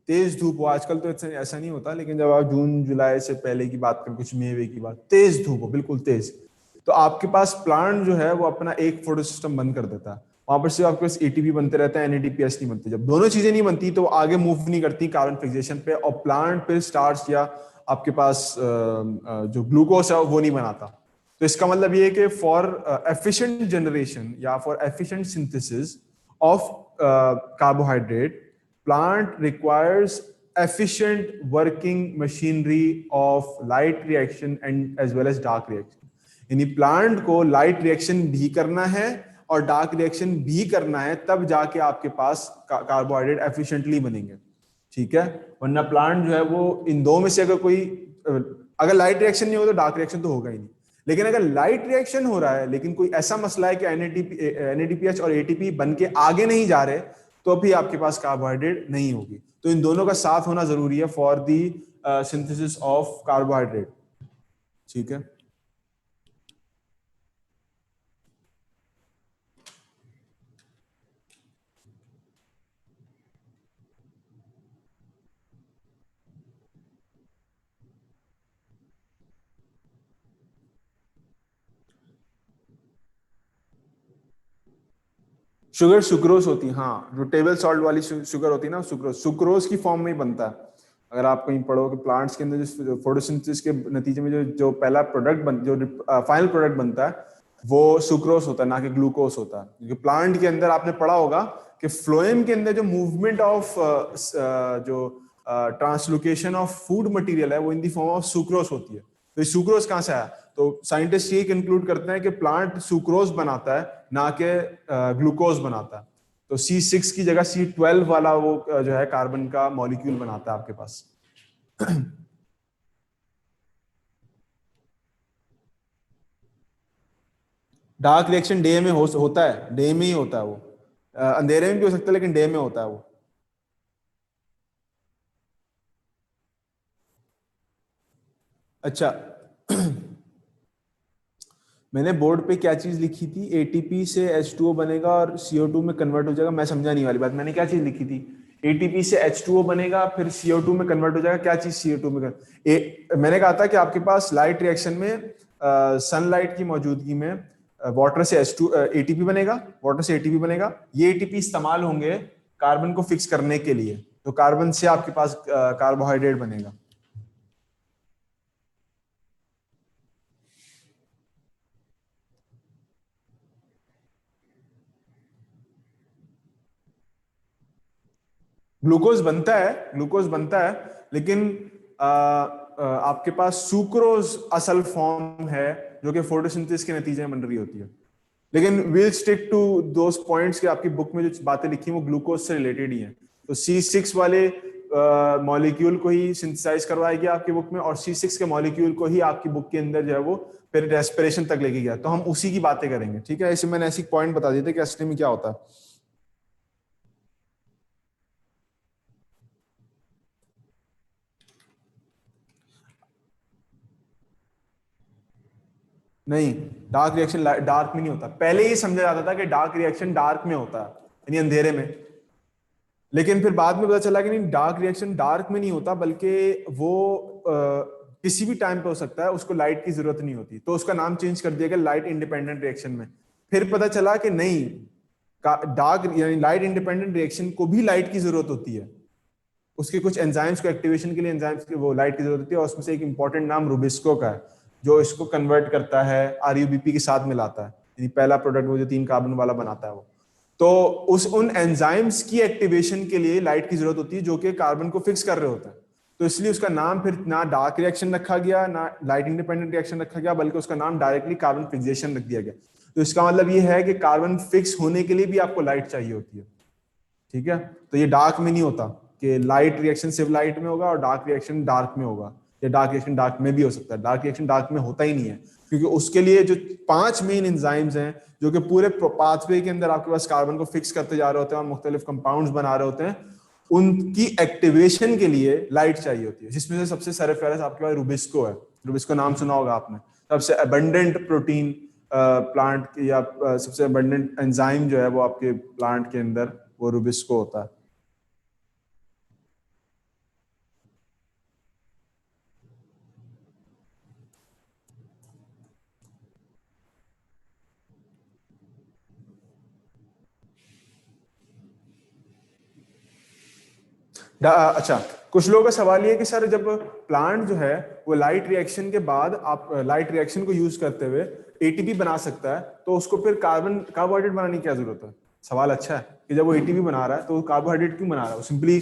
तेज धूप हो। आजकल तो ऐसा नहीं होता, लेकिन जब आप जून जुलाई से पहले की बात करें, कुछ मई की बात, तेज धूप हो बिल्कुल तेज, तो आपके पास प्लांट जो है वो अपना एक फोटो सिस्टम बंद कर देता है। वहां पर सिर्फ आपके पास एटीपी बनते रहते हैं, एनएडीपीएस नहीं बनते। जब दोनों चीजें नहीं बनती तो वो आगे मूव नहीं करती कार्बन फिक्सेशन पे, और प्लांट फिर स्टार्च या आपके पास जो ग्लूकोज है वो नहीं बनाता। तो इसका मतलब ये है कि फॉर एफिशिएंट जनरेशन या for efficient synthesis of carbohydrate, plant requires efficient working machinery of light reaction and as well as dark reaction। यानी प्लांट को लाइट रिएक्शन भी करना है और डार्क रिएक्शन भी करना है, तब जाके आपके पास कार्बोहाइड्रेट एफिशिएंटली बनेंगे। ठीक है, वरना प्लांट जो है वो इन दो में से अगर कोई, अगर लाइट रिएक्शन नहीं हो तो डार्क रिएक्शन तो होगा ही नहीं। लेकिन अगर लाइट रिएक्शन हो रहा है लेकिन कोई ऐसा मसला है कि एनएडीपीएच और एटीपी बन के आगे नहीं जा रहे, तो भी आपके पास कार्बोहाइड्रेट नहीं होगी। तो इन दोनों का साथ होना जरूरी है for the synthesis of carbohydrate. ठीक है, शुगर सुक्रोज होती है। हाँ, जो टेबल सॉल्ट वाली शुगर होती है ना, सुक्रोज, सुक्रोज की फॉर्म में ही बनता है। अगर आप कहीं पढ़ो कि प्लांट्स के अंदर जो फोटोसिंथेसिस के नतीजे में जो जो पहला प्रोडक्ट जो फाइनल प्रोडक्ट बनता है वो सुक्रोज होता है, ना कि ग्लूकोज होता है। क्योंकि प्लांट के अंदर आपने पढ़ा होगा कि फ्लोएम के अंदर जो मूवमेंट ऑफ जो ट्रांसलोकेशन ऑफ फूड मटेरियल है वो इन दी फॉर्म ऑफ सुक्रोज होती है। तो सुक्रोज कहाँ से आया? तो साइंटिस्ट ये कंक्लूड करते हैं कि प्लांट सुक्रोज बनाता है, ना कि ग्लूकोज बनाता है। तो C6 की जगह C12 वाला वो जो है कार्बन का मॉलिक्यूल बनाता है आपके पास। डार्क रिएक्शन डे में होता है, डे में ही होता है वो। अंधेरे में भी हो सकता है लेकिन डे में होता है वो। अच्छा, मैंने बोर्ड पे क्या चीज लिखी थी? एटीपी से H2O बनेगा और CO2 में कन्वर्ट हो जाएगा। मैं समझा नहीं वाली बात, मैंने क्या चीज लिखी थी? एटीपी से H2O बनेगा फिर CO2 में कन्वर्ट हो जाएगा। क्या चीज CO2 में मैंने कहा था कि आपके पास लाइट रिएक्शन में सनलाइट की मौजूदगी में वाटर से H2 एटीपी बनेगा, वाटर से एटीपी बनेगा। ये एटीपी इस्तेमाल होंगे कार्बन को फिक्स करने के लिए, तो कार्बन से आपके पास कार्बोहाइड्रेट बनेगा। ग्लूकोज बनता है, ग्लूकोज बनता है, लेकिन आपके पास सुक्रोज असल फॉर्म है जो कि फोटोसिंथेसिस के नतीजे में बन रही होती है। लेकिन will stick to those points कि आपकी बुक में जो बातें लिखी वो ग्लूकोज से रिलेटेड ही हैं। तो C6 वाले मॉलिक्यूल को ही सिंथेसाइज करवाएगी आपकी बुक में, और C6 के मॉलिक्यूल को ही आपकी बुक के अंदर जो है वो फिर रेस्पिरेशन तक लेके गया। तो हम उसी की बातें करेंगे। ठीक है, ऐसे मैंने ऐसी पॉइंट बता दिए थे कि असली में क्या होता है। नहीं, डार्क रिएक्शन डार्क में नहीं होता। पहले ही समझा जाता था कि डार्क रिएक्शन डार्क में होता है, यानी अंधेरे में। लेकिन फिर बाद में पता चला कि नहीं, डार्क रिएक्शन डार्क में नहीं होता, बल्कि वो किसी भी टाइम पे हो सकता है, उसको लाइट की जरूरत नहीं होती। तो उसका नाम चेंज कर दिया गया लाइट इंडिपेंडेंट रिएक्शन में। फिर पता चला कि नहीं, डार्क यानी लाइट इंडिपेंडेंट रिएक्शन को भी लाइट की जरूरत होती है। उसके कुछ एंजाइम्स को एक्टिवेशन के लिए एंजाइम्स की वो लाइट की जरूरत होती है, और उसमें से एक इंपॉर्टेंट नाम रुबिस्को का है, जो इसको कन्वर्ट करता है, आरयूबीपी के साथ मिलाता है, यानी पहला प्रोडक्ट वो जो 3 कार्बन वाला बनाता है वो। तो उन एंजाइम्स की एक्टिवेशन के लिए लाइट की जरूरत होती है जो कि कार्बन को फिक्स कर रहे होते हैं। तो इसलिए उसका नाम फिर ना डार्क रिएक्शन रखा गया, ना लाइट इंडिपेंडेंट रिएक्शन रखा गया, बल्कि उसका नाम डायरेक्टली कार्बन फिक्सेशन रख दिया गया। तो इसका मतलब ये है कि कार्बन फिक्स होने के लिए भी आपको लाइट चाहिए होती है। ठीक है, तो ये डार्क में नहीं होता कि लाइट रिएक्शन सिर्फ लाइट में होगा और डार्क रिएक्शन डार्क में होगा। या डार्क रिएक्शन डार्क में भी हो सकता है। डार्क रिएक्शन डार्क में होता ही नहीं है, क्योंकि उसके लिए जो 5 मेन एंजाइम्स हैं जो कि पूरे पाथवे के अंदर आपके पास कार्बन को फिक्स करते जा रहे होते हैं और मुख्तलिफ कंपाउंड्स बना रहे होते हैं, उनकी एक्टिवेशन के लिए लाइट चाहिए होती है, जिसमें से सबसे सरफेरेस आपके पास रुबिस्को है। रुबिस्को नाम सुना होगा आपने। सबसे अबंडेंट प्रोटीन प्लांट या सबसे अबंडेंट एंजाइम जो है वो आपके प्लांट के अंदर वो रुबिस्को होता है। अच्छा, कुछ लोगों का सवाल ये है कि सर जब प्लांट जो है वो लाइट रिएक्शन के बाद आप लाइट रिएक्शन को यूज करते हुए एटीपी बना सकता है, तो उसको फिर कार्बोहाइड्रेट बनाने की क्या जरूरत है? सवाल अच्छा है कि जब वो एटीपी बना रहा है तो कार्बोहाइड्रेट क्यों बना रहा है? वो सिंपली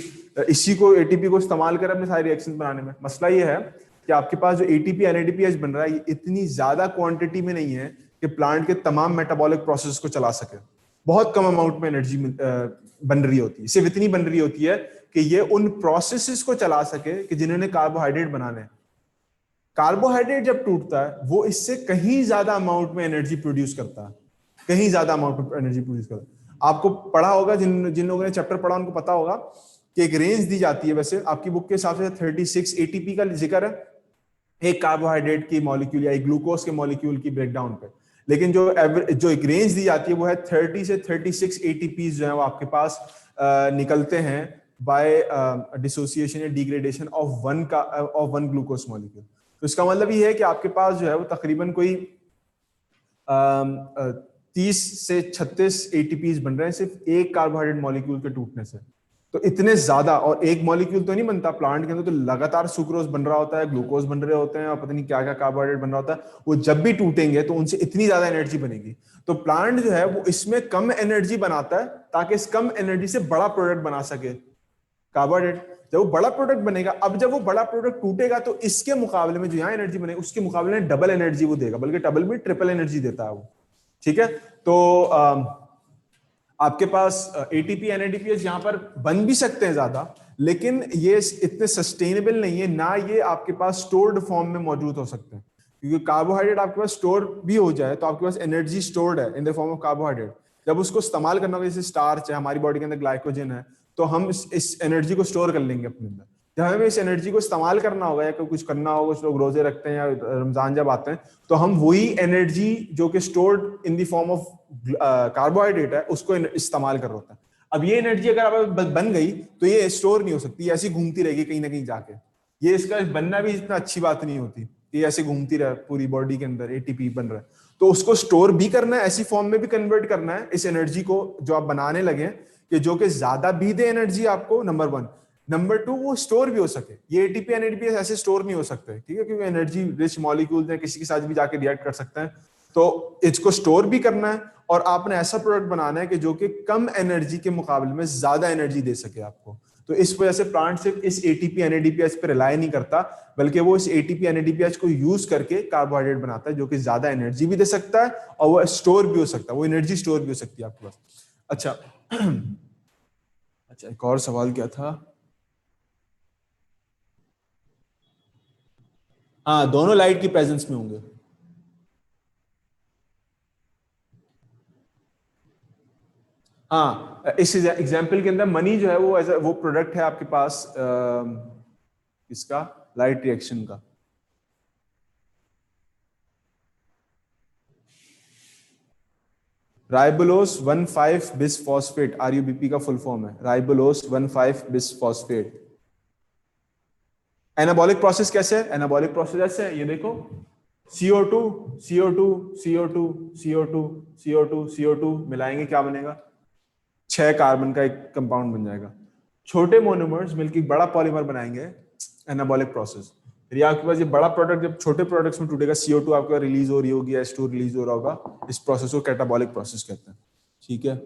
इसी को एटीपी को इस्तेमाल कर अपने सारे रिएक्शन बनाने में। मसला ये है कि आपके पास जो एटीपी एनएडीपीएच बन रहा है ये इतनी ज्यादा क्वांटिटी में नहीं है कि प्लांट के तमाम मेटाबॉलिक प्रोसेस को चला सके। बहुत कम अमाउंट में एनर्जी बन रही होती है, सिर्फ इतनी बन रही होती है कि ये उन प्रोसेसेस को चला सके कि जिन्होंने कार्बोहाइड्रेट बनाने। कार्बोहाइड्रेट जब टूटता है वो इससे कहीं ज्यादा अमाउंट में एनर्जी प्रोड्यूस करता है, कहीं ज्यादा अमाउंट में एनर्जी प्रोड्यूस करता है। आपको पढ़ा होगा, जिन जिन लोगों ने चैप्टर पढ़ा उनको पता होगा कि एक रेंज दी जाती है। वैसे आपकी बुक के हिसाब से 36 एटीपी का जिक्र है एक कार्बोहाइड्रेट की मॉलिक्यूल या एक ग्लूकोज के मॉलिक्यूल की ब्रेकडाउन पे, लेकिन जो एक रेंज दी जाती है वो है 30 से 36 एटीपी जो है वो आपके पास निकलते हैं बाय डिसोसिएशन या degradation of one glucose molecule. तो इसका मतलब ये है कि आपके पास जो है वो तकरीबन कोई 30 से 36 एटीपीज बन रहे हैं सिर्फ एक कार्बोहाइड्रेट मॉलिक्यूल के टूटने से। तो इतने ज्यादा, और एक मॉलिक्यूल तो नहीं बनता प्लांट के अंदर, तो लगातार सुक्रोज बन रहा होता है, ग्लूकोज बन रहे होते हैं और पता नहीं क्या क्या कार्बोहाइड्रेट बन रहा होता है। वो जब भी टूटेंगे तो उनसे इतनी ज्यादा एनर्जी बनेगी। तो प्लांट जो है वो इसमें कम एनर्जी बनाता है ताकि इस कम एनर्जी से बड़ा प्रोडक्ट बना सके कार्बोहाइड्रेट। जब वो बड़ा प्रोडक्ट बनेगा, अब जब वो बड़ा प्रोडक्ट टूटेगा तो इसके मुकाबले में जो यहाँ एनर्जी बनेगी उसके मुकाबले में डबल एनर्जी वो देगा, बल्कि डबल भी ट्रिपल एनर्जी देता है वो। ठीक है, तो आपके पास एटीपी एनएडीपीएच यहाँ पर बन भी सकते हैं ज्यादा, लेकिन ये इतने सस्टेनेबल नहीं है, ना ये आपके पास स्टोर्ड फॉर्म में मौजूद हो सकते हैं। क्योंकि कार्बोहाइड्रेट आपके पास स्टोर भी हो जाए तो आपके पास एनर्जी स्टोर्ड है इन द फॉर्म ऑफ कार्बोहाइड्रेट। जब उसको इस्तेमाल करना होगा, जैसे स्टार्च है, हमारी बॉडी के अंदर ग्लाइकोजन है, तो हम इस एनर्जी को स्टोर कर लेंगे अपने अंदर। जब हमें इस एनर्जी को इस्तेमाल करना होगा या कुछ करना होगा, कुछ लोग रोजे रखते हैं या रमजान जब आते हैं, तो हम वही एनर्जी जो कि stored in the form of carbohydrate है उसको इस्तेमाल कर रहा होता है। अब ये एनर्जी अगर आप बन गई तो ये स्टोर नहीं हो सकती, ऐसी घूमती रहेगी कहीं ना कहीं जाके। ये इसका बनना भी इतना अच्छी बात नहीं होती, ये ऐसे घूमती रहे पूरी बॉडी के अंदर, एटीपी बन रहा है। तो उसको स्टोर भी करना है, ऐसी फॉर्म में भी कन्वर्ट करना है इस एनर्जी को जो आप बनाने लगे, कि जो कि ज्यादा भी दे एनर्जी आपको, नंबर 1। नंबर 2, वो स्टोर भी हो सके। ये एटीपी एनएडीपी ऐसे स्टोर नहीं हो सकते, ठीक है, क्योंकि एनर्जी रिच मॉलिक्यूल्स हैं, किसी के साथ भी जाके रिएक्ट कर सकते हैं। तो इसको स्टोर भी करना है और आपने ऐसा प्रोडक्ट बनाना है कि जो कि कम एनर्जी के मुकाबले में ज्यादा एनर्जी दे सके आपको। तो इस वजह से प्लांट सिर्फ इस एटीपी एनएडीपीएच पे रिलाई नहीं करता, बल्कि वो इस एटीपी एनएडीपीएच को यूज करके कार्बोहाइड्रेट बनाता है जो कि ज्यादा एनर्जी भी दे सकता है और वो स्टोर भी हो सकता है, वो एनर्जी स्टोर भी हो सकती है आपके पास। अच्छा अच्छा, एक और सवाल क्या था? हाँ, दोनों लाइट की प्रेजेंस में होंगे। हाँ, इस एग्जाम्पल के अंदर मनी जो है वो वो प्रोडक्ट है आपके पास इसका लाइट रिएक्शन का। राइबोलोस 1,5 बिसफॉस्फेट, आरयूबीपी का फुल फॉर्म है राइबोलोस 1,5 बिसफॉस्फेट। एनाबॉलिक प्रोसेस कैसे है? एनाबॉलिक प्रोसेस ऐसे है, ये देखो, CO2 CO2 CO2 CO2 CO2 CO2 मिलाएंगे, क्या बनेगा? 6 कार्बन का एक कंपाउंड बन जाएगा। छोटे मोनोमर्स मिलकर बड़ा पॉलीमर बनाएंगे, एनाबॉलिक प्रोसेस। फिर आपके पास ये बड़ा प्रोडक्ट जब छोटे प्रोडक्ट्स में टूटेगा, CO2 आपका रिलीज हो रही होगी, H2 रिलीज हो रहा होगा, इस प्रोसेस को कैटाबॉलिक प्रोसेस कहते हैं। ठीक है,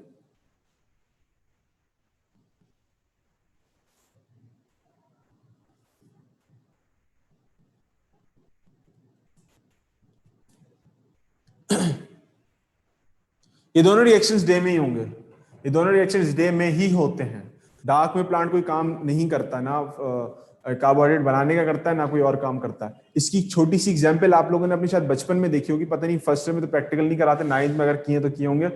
ये दोनों रिएक्शंस डे में ही होंगे, ये दोनों रिएक्शंस डे में ही होते हैं। डार्क में प्लांट कोई काम नहीं करता ना, कार्बोहाइड्रेट बनाने का करता है, ना कोई और काम करता है। इसकी छोटी सी एग्जांपल आप लोगों ने अपने शायद बचपन में देखी होगी, पता नहीं फर्स्ट में तो प्रैक्टिकल नहीं कराते, नाइन्थ में अगर किए तो किए होंगे।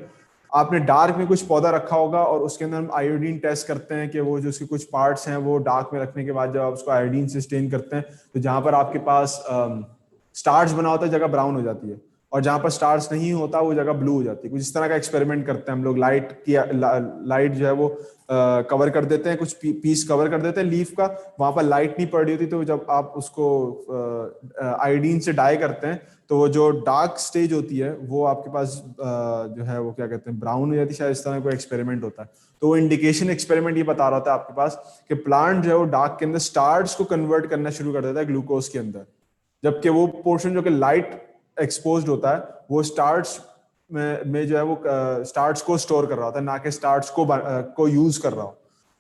आपने डार्क में कुछ पौधा रखा होगा और उसके अंदर हम आयोडीन टेस्ट करते हैं कि वो जो उसके कुछ पार्ट्स हैं वो डार्क में रखने के बाद जब आप उसको आयोडीन से स्टेन करते हैं तो जहां पर आपके पास स्टार्च बना होता है जगह ब्राउन हो जाती है, और जहां पर स्टार्च नहीं होता वो जगह ब्लू हो जाती है। कुछ इस तरह का एक्सपेरिमेंट करते हैं हम लोग। लाइट जो है वो कवर कर देते हैं, कुछ पीस कवर कर देते हैं लीफ का, वहां पर लाइट नहीं पड़ रही होती, तो जब आप उसको आयोडीन से डाई करते हैं तो वो जो डार्क स्टेज होती है वो आपके पास जो है वो क्या कहते हैं ब्राउन हो जाती है। शायद इस तरह कोई एक्सपेरिमेंट होता है। तो वो इंडिकेशन एक्सपेरिमेंट ये बता रहा था आपके पास कि प्लांट जो है वो डार्क के अंदर स्टार्च को कन्वर्ट करना शुरू कर देता है ग्लूकोज के अंदर, जबकि वो पोर्शन जो कि लाइट एक्सपोज्ड होता है वो स्टार्च में जो है वो स्टार्च को स्टोर कर रहा होता है, ना कि स्टार्च को यूज कर रहा हो।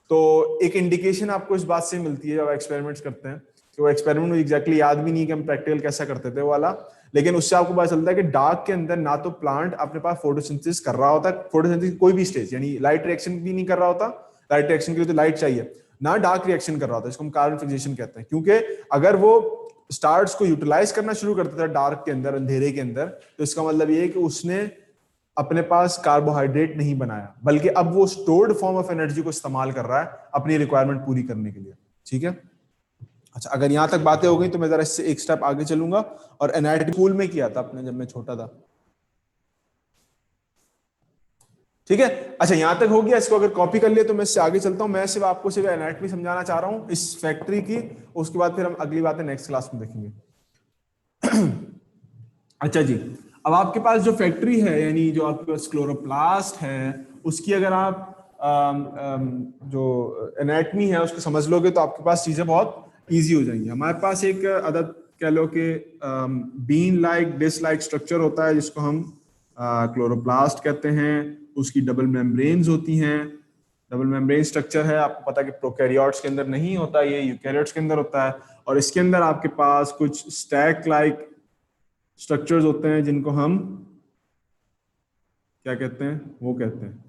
तो एक इंडिकेशन आपको इस बात से मिलती है जब एक्सपेरिमेंट्स करते हैं। तो वो एक्सपेरिमेंट मुझे एग्जैक्टली याद भी नहीं कि हम प्रैक्टिकल कैसा करते थे वो वाला, लेकिन उससे आपको पता चलता है कि डार्क के अंदर ना तो प्लांट अपने पास फोटोसिंथेसिस कर रहा होता है, फोटोसिंथेसिस कोई भी स्टेज यानी लाइट रिएक्शन भी नहीं कर रहा होता, लाइट रिएक्शन के लिए तो लाइट चाहिए, ना डार्क रिएक्शन कर रहा होता है, इसको हम कार्बन फिक्सेशन कहते हैं। क्योंकि अगर वो स्टार्स को यूटिलाइज करना शुरू करता था डार्क के अंदर, अंधेरे के अंदर, तो इसका मतलब ये है कि उसने अपने पास कार्बोहाइड्रेट नहीं बनाया, बल्कि अब वो स्टोर्ड फॉर्म ऑफ एनर्जी को इस्तेमाल कर रहा है अपनी रिक्वायरमेंट पूरी करने के लिए। ठीक है, अच्छा, अगर यहां तक बातें हो गई तो मैं जरा इससे एक स्टेप आगे चलूंगा। और एनाटॉमी स्कूल में किया था अपने जब मैं छोटा था। ठीक है, अच्छा यहां तक हो गया। इसको अगर कॉपी कर लिया तो मैं इससे आगे चलता हूं। मैं सिर्फ आपको सिर्फ एनाटॉमी समझाना चाह रहा हूं इस फैक्ट्री की, उसके बाद फिर हम अगली बातें नेक्स्ट क्लास में देखेंगे। अच्छा जी, अब आपके पास जो फैक्ट्री है यानी जो आपके पास क्लोरोप्लास्ट है उसकी अगर आप जो एनाटॉमी है उसको समझ लोगे तो आपके पास चीजें बहुत इजी हो जाएंगी। हमारे पास एक अदद कह लो कि bean like dish like structure होता है जिसको हम क्लोरोप्लास्ट कहते हैं। उसकी डबल मेम्ब्रेन्स होती हैं। डबल मेम्ब्रेन स्ट्रक्चर है, आपको पता है कि प्रोकैरियोट्स के अंदर नहीं होता, ये यूकैरियोट्स के अंदर होता है। और इसके अंदर आपके पास कुछ स्टैक लाइक स्ट्रक्चर्स होते हैं जिनको हम क्या कहते हैं, वो कहते हैं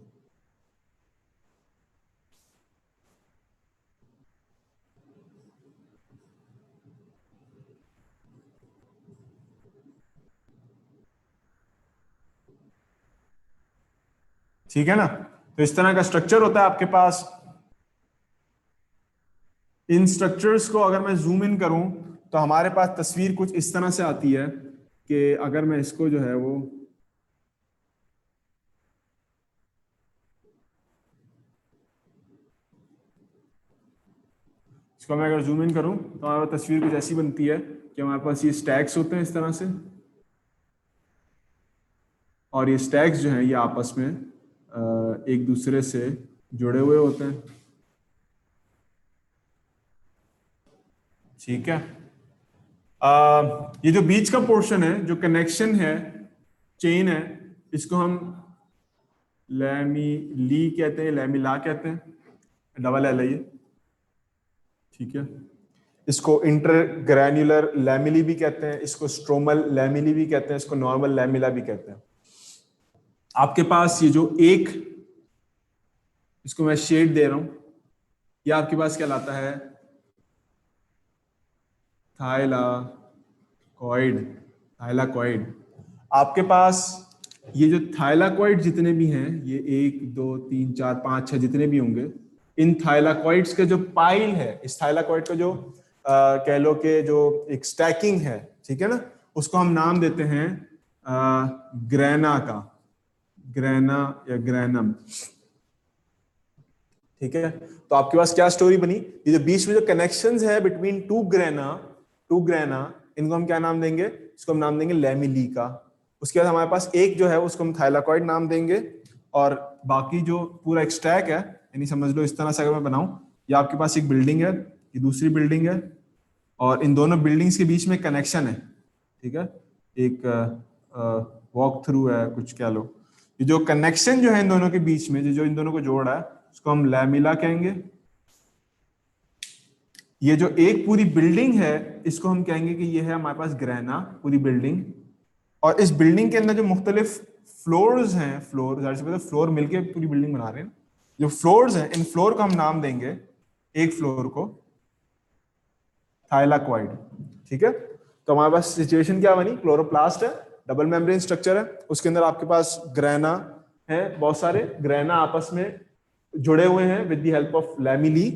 ठीक है ना। तो इस तरह का स्ट्रक्चर होता है आपके पास। इन स्ट्रक्चर्स को अगर मैं जूम इन करूं तो हमारे पास तस्वीर कुछ इस तरह से आती है कि अगर मैं इसको जो है वो इसको मैं अगर जूम इन करूं तो हमारे पास तस्वीर कुछ ऐसी बनती है कि हमारे पास ये स्टैक्स होते हैं इस तरह से, और ये स्टैक्स जो हैं ये आपस में एक दूसरे से जुड़े हुए होते हैं। ठीक है, ये जो बीच का पोर्शन है, जो कनेक्शन है, चेन है, इसको हम लैमिली कहते हैं, लैमिला कहते हैं, डबल एल है ये। ठीक है, इसको इंटरग्रैन्युलर लैमिली भी कहते हैं, इसको स्ट्रोमल लैमिली भी कहते हैं, इसको नॉर्मल लैमिला भी कहते हैं। आपके पास ये जो एक, इसको मैं शेड दे रहा हूं, ये आपके पास क्या लाता है, थाइलाकॉइड। थाइलाकॉइड आपके पास ये जो थाइलाकॉइड जितने भी हैं, ये 1 2 3 4 5 6 जितने भी होंगे, इन थाइलाकॉइड्स के जो पाइल है, इस थाइलाकॉइड का जो कह लो कि जो एक स्टैकिंग है, ठीक है ना, उसको हम नाम देते हैं ग्रेना का, ग्रेना या ग्रेनम। ठीक है, तो आपके पास क्या स्टोरी बनी, ये जो बीच में जो कनेक्शंस है बिटवीन टू ग्रेना, इनको हम क्या नाम देंगे, इसको हम नाम देंगे लैमिली का। उसके बाद हमारे पास एक जो है उसको हम थाइलाकॉइड नाम देंगे, और बाकी जो पूरा एक स्टैक है, यानी समझ लो इस तरह से अगर मैं बनाऊं, ये आपके पास एक बिल्डिंग है, ये दूसरी बिल्डिंग है, और इन दोनों बिल्डिंग्स के बीच में कनेक्शन है। ठीक है, एक वॉक थ्रू है कुछ कह लो। ये जो कनेक्शन जो है इन दोनों के बीच में, जो इन दोनों को जोड़ रहा है, उसको हम लैमिला कहेंगे। ये जो एक पूरी बिल्डिंग है, इसको हम कहेंगे कि ये है हमारे पास ग्रेना, पूरी बिल्डिंग। और इस बिल्डिंग के अंदर जो मुख्तलिफ फ्लोर्स हैं, फ्लोर जाहिर सी बात है फ्लोर मिलके पूरी बिल्डिंग बना रहे हैं, जो फ्लोर्स हैं इन फ्लोर को हम नाम देंगे, एक फ्लोर को थाइलाकॉइड। ठीक है, तो हमारे पास सिचुएशन क्या बनी, क्लोरोप्लास्ट है, डबल मेम्ब्रेन स्ट्रक्चर है, उसके अंदर आपके पास ग्रेना है, बहुत सारे ग्रेना आपस में जुड़े हुए हैं with the help of lamellae,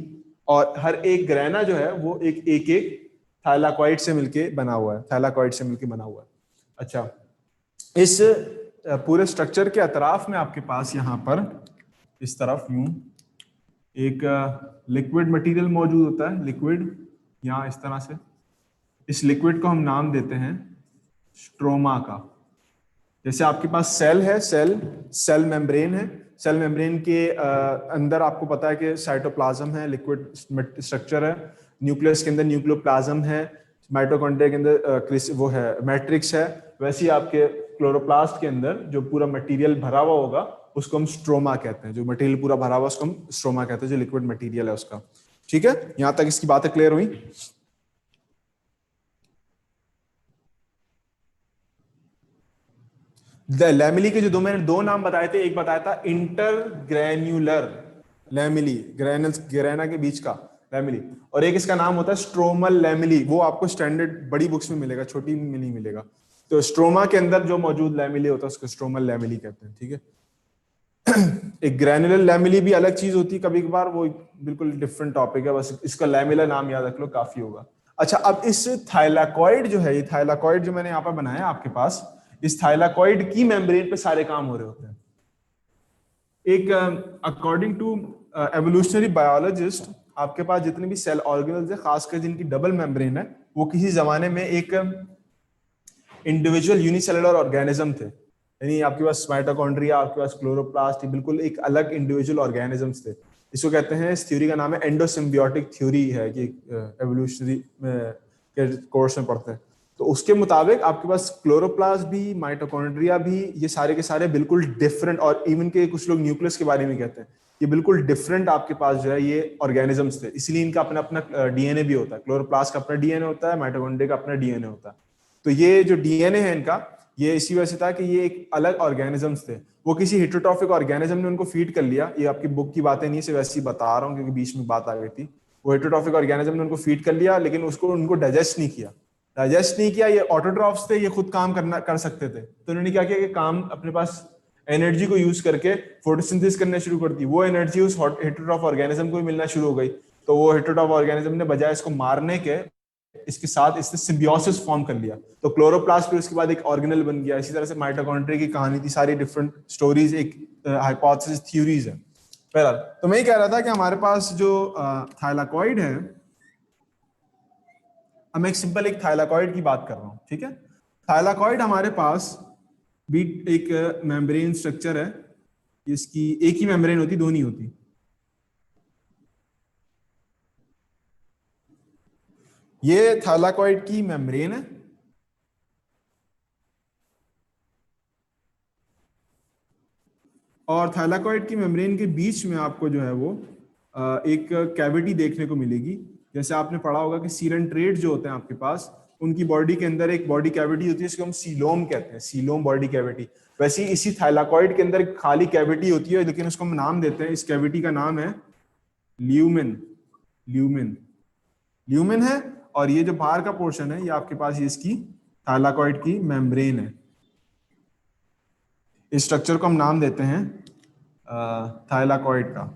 और हर एक ग्रेना जो है वो एक एक एक थाइलाकॉइड से मिलके बना हुआ है, थाइलाकॉइड से मिलके बना हुआ है। अच्छा, इस पूरे स्ट्रक्चर के अतराफ में आपके पास यहाँ पर इस तरफ यूं एक लिक्विड मटेरियल मौजूद होता है, लिक्विड यहाँ इस तरह से, इस लिक्विड को हम नाम देते हैं स्ट्रोमा का। जैसे आपके पास सेल है, सेल मेम्ब्रेन है, सेल मेम्ब्रेन के अंदर आपको पता है कि साइटोप्लाज्म है, लिक्विड स्ट्रक्चर है, न्यूक्लियस के अंदर न्यूक्लियोप्लाज्म है, माइटोकॉन्ड्रिया के अंदर वो है मैट्रिक्स है, वैसे ही आपके क्लोरोप्लास्ट के अंदर जो पूरा मटेरियल भरा हुआ होगा उसको हम स्ट्रोमा कहते हैं, जो मटेरियल पूरा भरा हुआ उसको हम स्ट्रोमा कहते हैं, जो लिक्विड मटेरियल है उसका। ठीक है, यहां तक इसकी बातें क्लियर हुई। लैमिली के जो मैंने दो नाम बताए थे, एक बताया था इंटरग्रेन्युलर लैमिली, ग्रेना के बीच का लैमिली, और एक इसका नाम होता है स्ट्रोमल लैमिली, वो आपको स्टैंडर्ड बड़ी बुक्स में मिलेगा, छोटी में नहीं मिलेगा। तो स्ट्रोमा के अंदर जो मौजूद लैमिली होता है उसको स्ट्रोमल लैमिली कहते हैं। ठीक है, एक ग्रैनुलर लैमिली भी अलग चीज होती है कभी कभार, वो बिल्कुल डिफरेंट टॉपिक है, बस इसका लैमिला नाम याद रख लो काफी होगा। अच्छा, अब इस थाइलाकॉइड जो है, ये थाइलाकॉइड जो मैंने यहाँ पर बनाया आपके पास, इस थाइलाकॉइड की मेम्ब्रेन पे सारे काम हो रहे होते हैं। एक अकॉर्डिंग टू एवोल्यूशनरी बायोलॉजिस्ट, आपके पास जितने भी सेल ऑर्गेनल्स है, खासकर जिनकी डबल मेम्ब्रेन है, वो किसी जमाने में एक इंडिविजुअल यूनिसेलुलर ऑर्गेनिज्म थे, यानी आपके पास माइटोकॉन्ड्रिया, आपके पास क्लोरोप्लास्ट, बिल्कुल एक अलग इंडिविजुअल ऑर्गेनिजम्स थे। इसको कहते हैं, इस थ्योरी का नाम है एंडोसिम्बियोटिक थ्योरी है, कि एवोल्यूशनरी के कोर्स में पढ़ते हैं। तो उसके मुताबिक आपके पास क्लोरोप्लास्ट भी, माइटोकॉन्ड्रिया भी, ये सारे के सारे बिल्कुल डिफरेंट, और इवन के कुछ लोग न्यूक्लियस के बारे में कहते हैं, ये बिल्कुल डिफरेंट आपके पास जो है ये ऑर्गेनिजम्स थे, इसलिए इनका अपना अपना डीएनए भी होता है। क्लोरोप्लास्ट का अपना डीएनए होता है, माइटोकॉन्ड्रिया का अपना डीएनए होता है। तो ये जो डीएनए है इनका, ये इसी वजह से था कि ये एक अलग ऑर्गेनिजम्स थे, वो किसी हेटेरोट्रॉफिक ऑर्गेनिज्म ने उनको फीड कर लिया। ये आपकी बुक की बातें नहीं, सिर्फ वैसे ही बता रहा हूँ क्योंकि बीच में बात आ गई थी। वो हेटेरोट्रॉफिक ऑर्गेनिज्म ने उनको फीड कर लिया, लेकिन उसको उनको डाइजेस्ट नहीं किया, ये ऑटोट्रॉफ्स थे, ये खुद काम कर सकते थे। तो उन्होंने क्या किया कि काम अपने पास एनर्जी को यूज करके फोटोसिंथेसिस करने शुरू कर दी। वो एनर्जी उस हेटेरोट्रॉफ ऑर्गेनिज्म को भी मिलना शुरू हो गई। तो वो हेटेरोट्रॉफ ऑर्गेनिज्म ने बजाय इसको मारने के, इसके साथ इसने सिम्बियोसिस फॉर्म कर लिया। तो क्लोरोप्लास्ट फिर उसके बाद एक ऑर्गेनल बन गया। इसी तरह से माइटोकॉन्ड्रिया की कहानी थी, सारी डिफरेंट स्टोरीज, एक हाइपोथेसिस थ्योरीज है। पहला तो मैं ही कह रहा था कि हमारे पास जो थाइलाकॉइड है, अब मैं एक सिंपल एक थाइलाकॉइड की बात कर रहा हूँ। ठीक है, थाइलाकॉइड हमारे पास भी एक मेम्ब्रेन स्ट्रक्चर है, इसकी एक ही मेम्ब्रेन होती, दो नहीं होती। ये थाइलाकॉइड की मेम्ब्रेन है, और थाइलाकॉइड की मेम्ब्रेन के बीच में आपको जो है वो एक कैविटी देखने को मिलेगी। जैसे आपने पढ़ा होगा कि सीरेंट्रेट जो होते हैं आपके पास, उनकी बॉडी के अंदर एक बॉडी कैविटी होती है, इसको हम सीलोम कहते हैं, सीलोम बॉडी कैविटी। वैसे ही इसी थाइलाकॉइड के अंदर खाली कैविटी होती है, लेकिन उसको हम नाम देते हैं, इस कैविटी का नाम है ल्यूमेन। ल्यूमेन ल्यूमेन है, और ये जो बाहर का पोर्शन है, ये आपके पास ये इसकी थाइलाकॉइड की मेम्ब्रेन है। इस स्ट्रक्चर को हम नाम देते हैं थाइलाकॉइड का,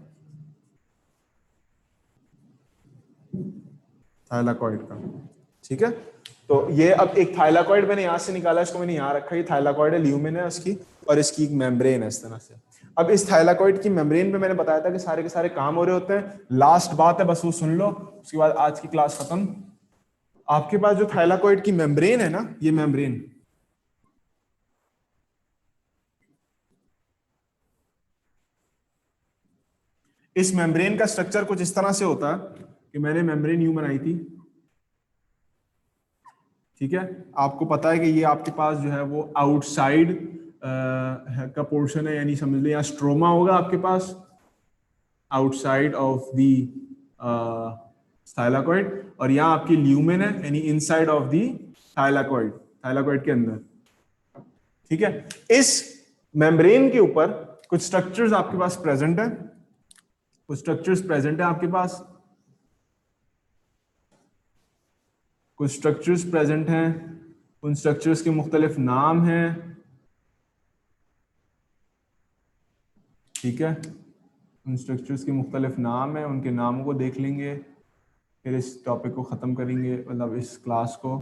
थाइलाकॉइड का। ठीक है, तो ये अब एक थाइलाकॉइड मैंने यहां से निकाला, इसको मैंने यहां रखा, ये थाइलाकॉइड है, ल्यूमेन है उसकी, और इसकी एक मेम्ब्रेन है इस तरह से। अब इस थाइलाकॉइड की मेम्ब्रेन पे मैंने बताया था कि सारे के सारे काम हो रहे होते हैं। लास्ट बात है, बस वो सुन लो, उसके बाद आज की क्लास खत्म। आपके पास जो थाइलाकॉइड की मेम्ब्रेन है ना, ये मेम्ब्रेन, इस मेम्ब्रेन का स्ट्रक्चर कुछ इस तरह से होता है कि मैंने मेम्ब्रेन यूं बनाई थी। ठीक है, आपको पता है कि ये आपके पास जो है वो आउटसाइड का पोर्शन है, यानी समझ लो यहाँ स्ट्रोमा होगा आपके पास आउटसाइड ऑफ द थाइलाकॉइड, और यहाँ आपकी ल्यूमेन है, यानी inside of the thylakoid, thylakoid के अंदर। ठीक है, इस मेम्ब्रेन के ऊपर कुछ स्ट्रक्चर्स आपके पास प्रेजेंट है, कुछ स्ट्रक्चर्स प्रेजेंट है आपके पास। कुछ स्ट्रक्चर्स प्रेजेंट हैं, उन स्ट्रक्चर्स के मुख्तलिफ नाम हैं, ठीक है। उन स्ट्रक्चर्स के मुख्तलिफ नाम हैं, उनके नामों को देख लेंगे, फिर इस टॉपिक को ख़त्म करेंगे, मतलब इस क्लास को।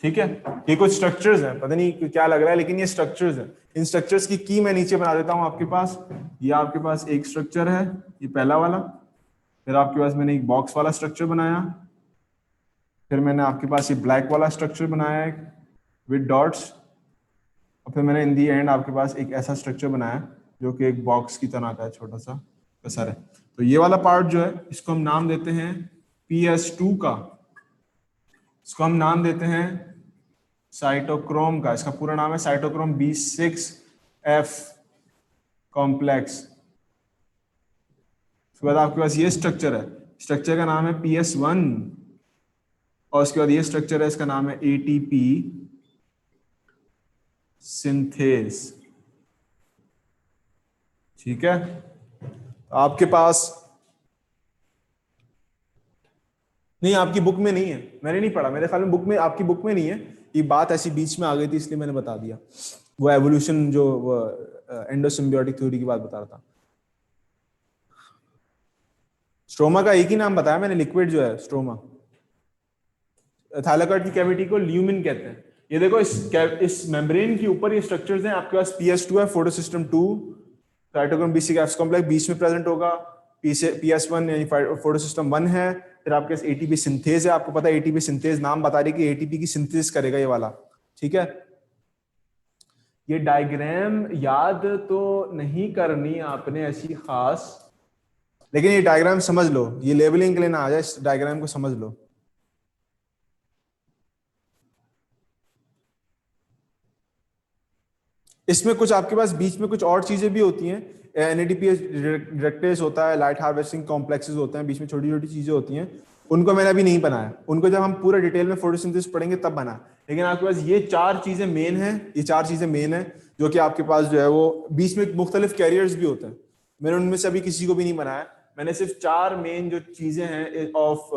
ठीक है, ये कुछ स्ट्रक्चर्स हैं, पता नहीं क्या लग रहा है लेकिन ये स्ट्रक्चर्स हैं। इन स्ट्रक्चर्स की मैं नीचे बना देता हूं आपके पास। ये आपके पास एक स्ट्रक्चर है, ये पहला वाला। फिर आपके पास मैंने एक बॉक्स वाला स्ट्रक्चर बनाया। फिर मैंने आपके पास ये ब्लैक वाला स्ट्रक्चर बनाया है विद डॉट्स। और फिर मैंने इन दी एंड आपके पास एक ऐसा स्ट्रक्चर बनाया जो कि एक बॉक्स की तरह का है, छोटा सा कसर है। तो ये वाला पार्ट जो है इसको हम नाम देते हैं PS2 का। इसको हम नाम देते हैं साइटोक्रोम का। इसका पूरा नाम है साइटोक्रोम B6F कॉम्प्लेक्स। उसके बाद आपके पास ये स्ट्रक्चर है, स्ट्रक्चर का नाम है PS1। और उसके बाद ये स्ट्रक्चर है, इसका नाम है ATP सिंथेस। ठीक है, तो आपके पास नहीं, आपकी बुक में नहीं है, मैंने नहीं पढ़ा, मेरे ख्याल में बुक में, आपकी बुक में नहीं है। ये बात ऐसी बीच में आ गई थी इसलिए मैंने बता दिया। वो एवोल्यूशन जो एंडोसिम्बियोटिक थ्योरी की बात बता रहा था। स्ट्रोमा का एक ही नाम बताया मैंने, लिक्विड जो है स्ट्रोमा। थैलेकॉइड की कैविटी को ल्यूमिन कहते हैं। ये देखो इस मेम्ब्रेन के ऊपर ये स्ट्रक्चर्स हैं। आपके पास PS2 है, फोटोसिस्टम 2, साइटोक्रोम B6F कॉम्प्लेक्स बीच में प्रेजेंट होगा। PS1 यानी फोटोसिस्टम 1 है। फिर आपके पास ATP सिंथेज है। आपको पता है ATP सिंथेज नाम बता रही कि ATP की सिंथेज करेगा ये वाला, ठीक है। ये डायग्राम याद तो नहीं करनी आपने ऐसी खास, लेकिन ये डायग्राम समझ लो, ये लेबलिंग के लिए ना आ जाए, इस डायग्राम को समझ लो। इसमें कुछ आपके पास बीच में कुछ और चीजें भी होती हैं। NADPH डायरेक्टेज होता है, लाइट हार्वेस्टिंग कॉम्प्लेक्सेस होते हैं, बीच में छोटी छोटी चीजें होती हैं। उनको मैंने अभी नहीं बनाया, उनको जब हम पूरा डिटेल में फोटोसिंथेसिस पढ़ेंगे तब बना। लेकिन आपके पास ये चार चीजें मेन है, ये चार चीजें मेन है जो कि आपके पास जो है वो बीच में मुख्तलिफ कैरियर्स भी होते हैं। मैंने उनमें से अभी किसी को भी नहीं बनाया। मैंने सिर्फ चार मेन जो चीजें हैं ऑफ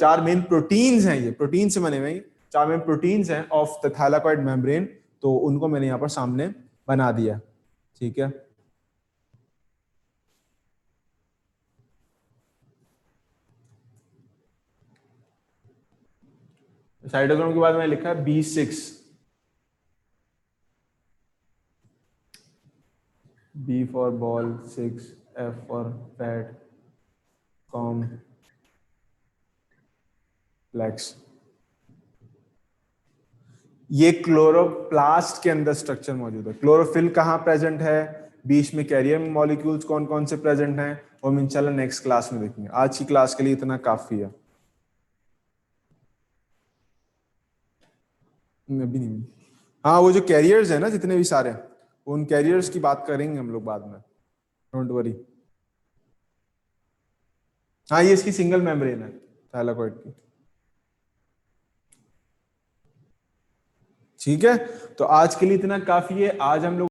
चार मेन प्रोटीन्स हैं, ये प्रोटीन से बने हुए चार मेन प्रोटीन्स हैं ऑफ द थैलेकॉइड मेम्ब्रेन, तो उनको मैंने यहाँ पर सामने बना दिया, ठीक है। साइटोक्रोम के बाद मैंने लिखा है B6, B for ball, 6, F for fat, complex. ये क्लोरोप्लास्ट के अंदर स्ट्रक्चर मौजूद है। क्लोरोफिल कहाँ प्रेजेंट है, बीच में कैरियर मॉलिक्यूल्स कौन कौन से प्रेजेंट हैं, और हम इंशाल्लाह नेक्स्ट क्लास में देखेंगे। आज की क्लास के लिए इतना काफी है। अभी नहीं, हाँ वो जो कैरियर्स है ना जितने भी सारे, उन कैरियर्स की बात करेंगे हम लोग बाद में, डोंट वरी। हाँ ये इसकी सिंगल मेम्ब्रेन है थैलेकॉइड की, ठीक है। तो आज के लिए इतना काफी है। आज हम लोग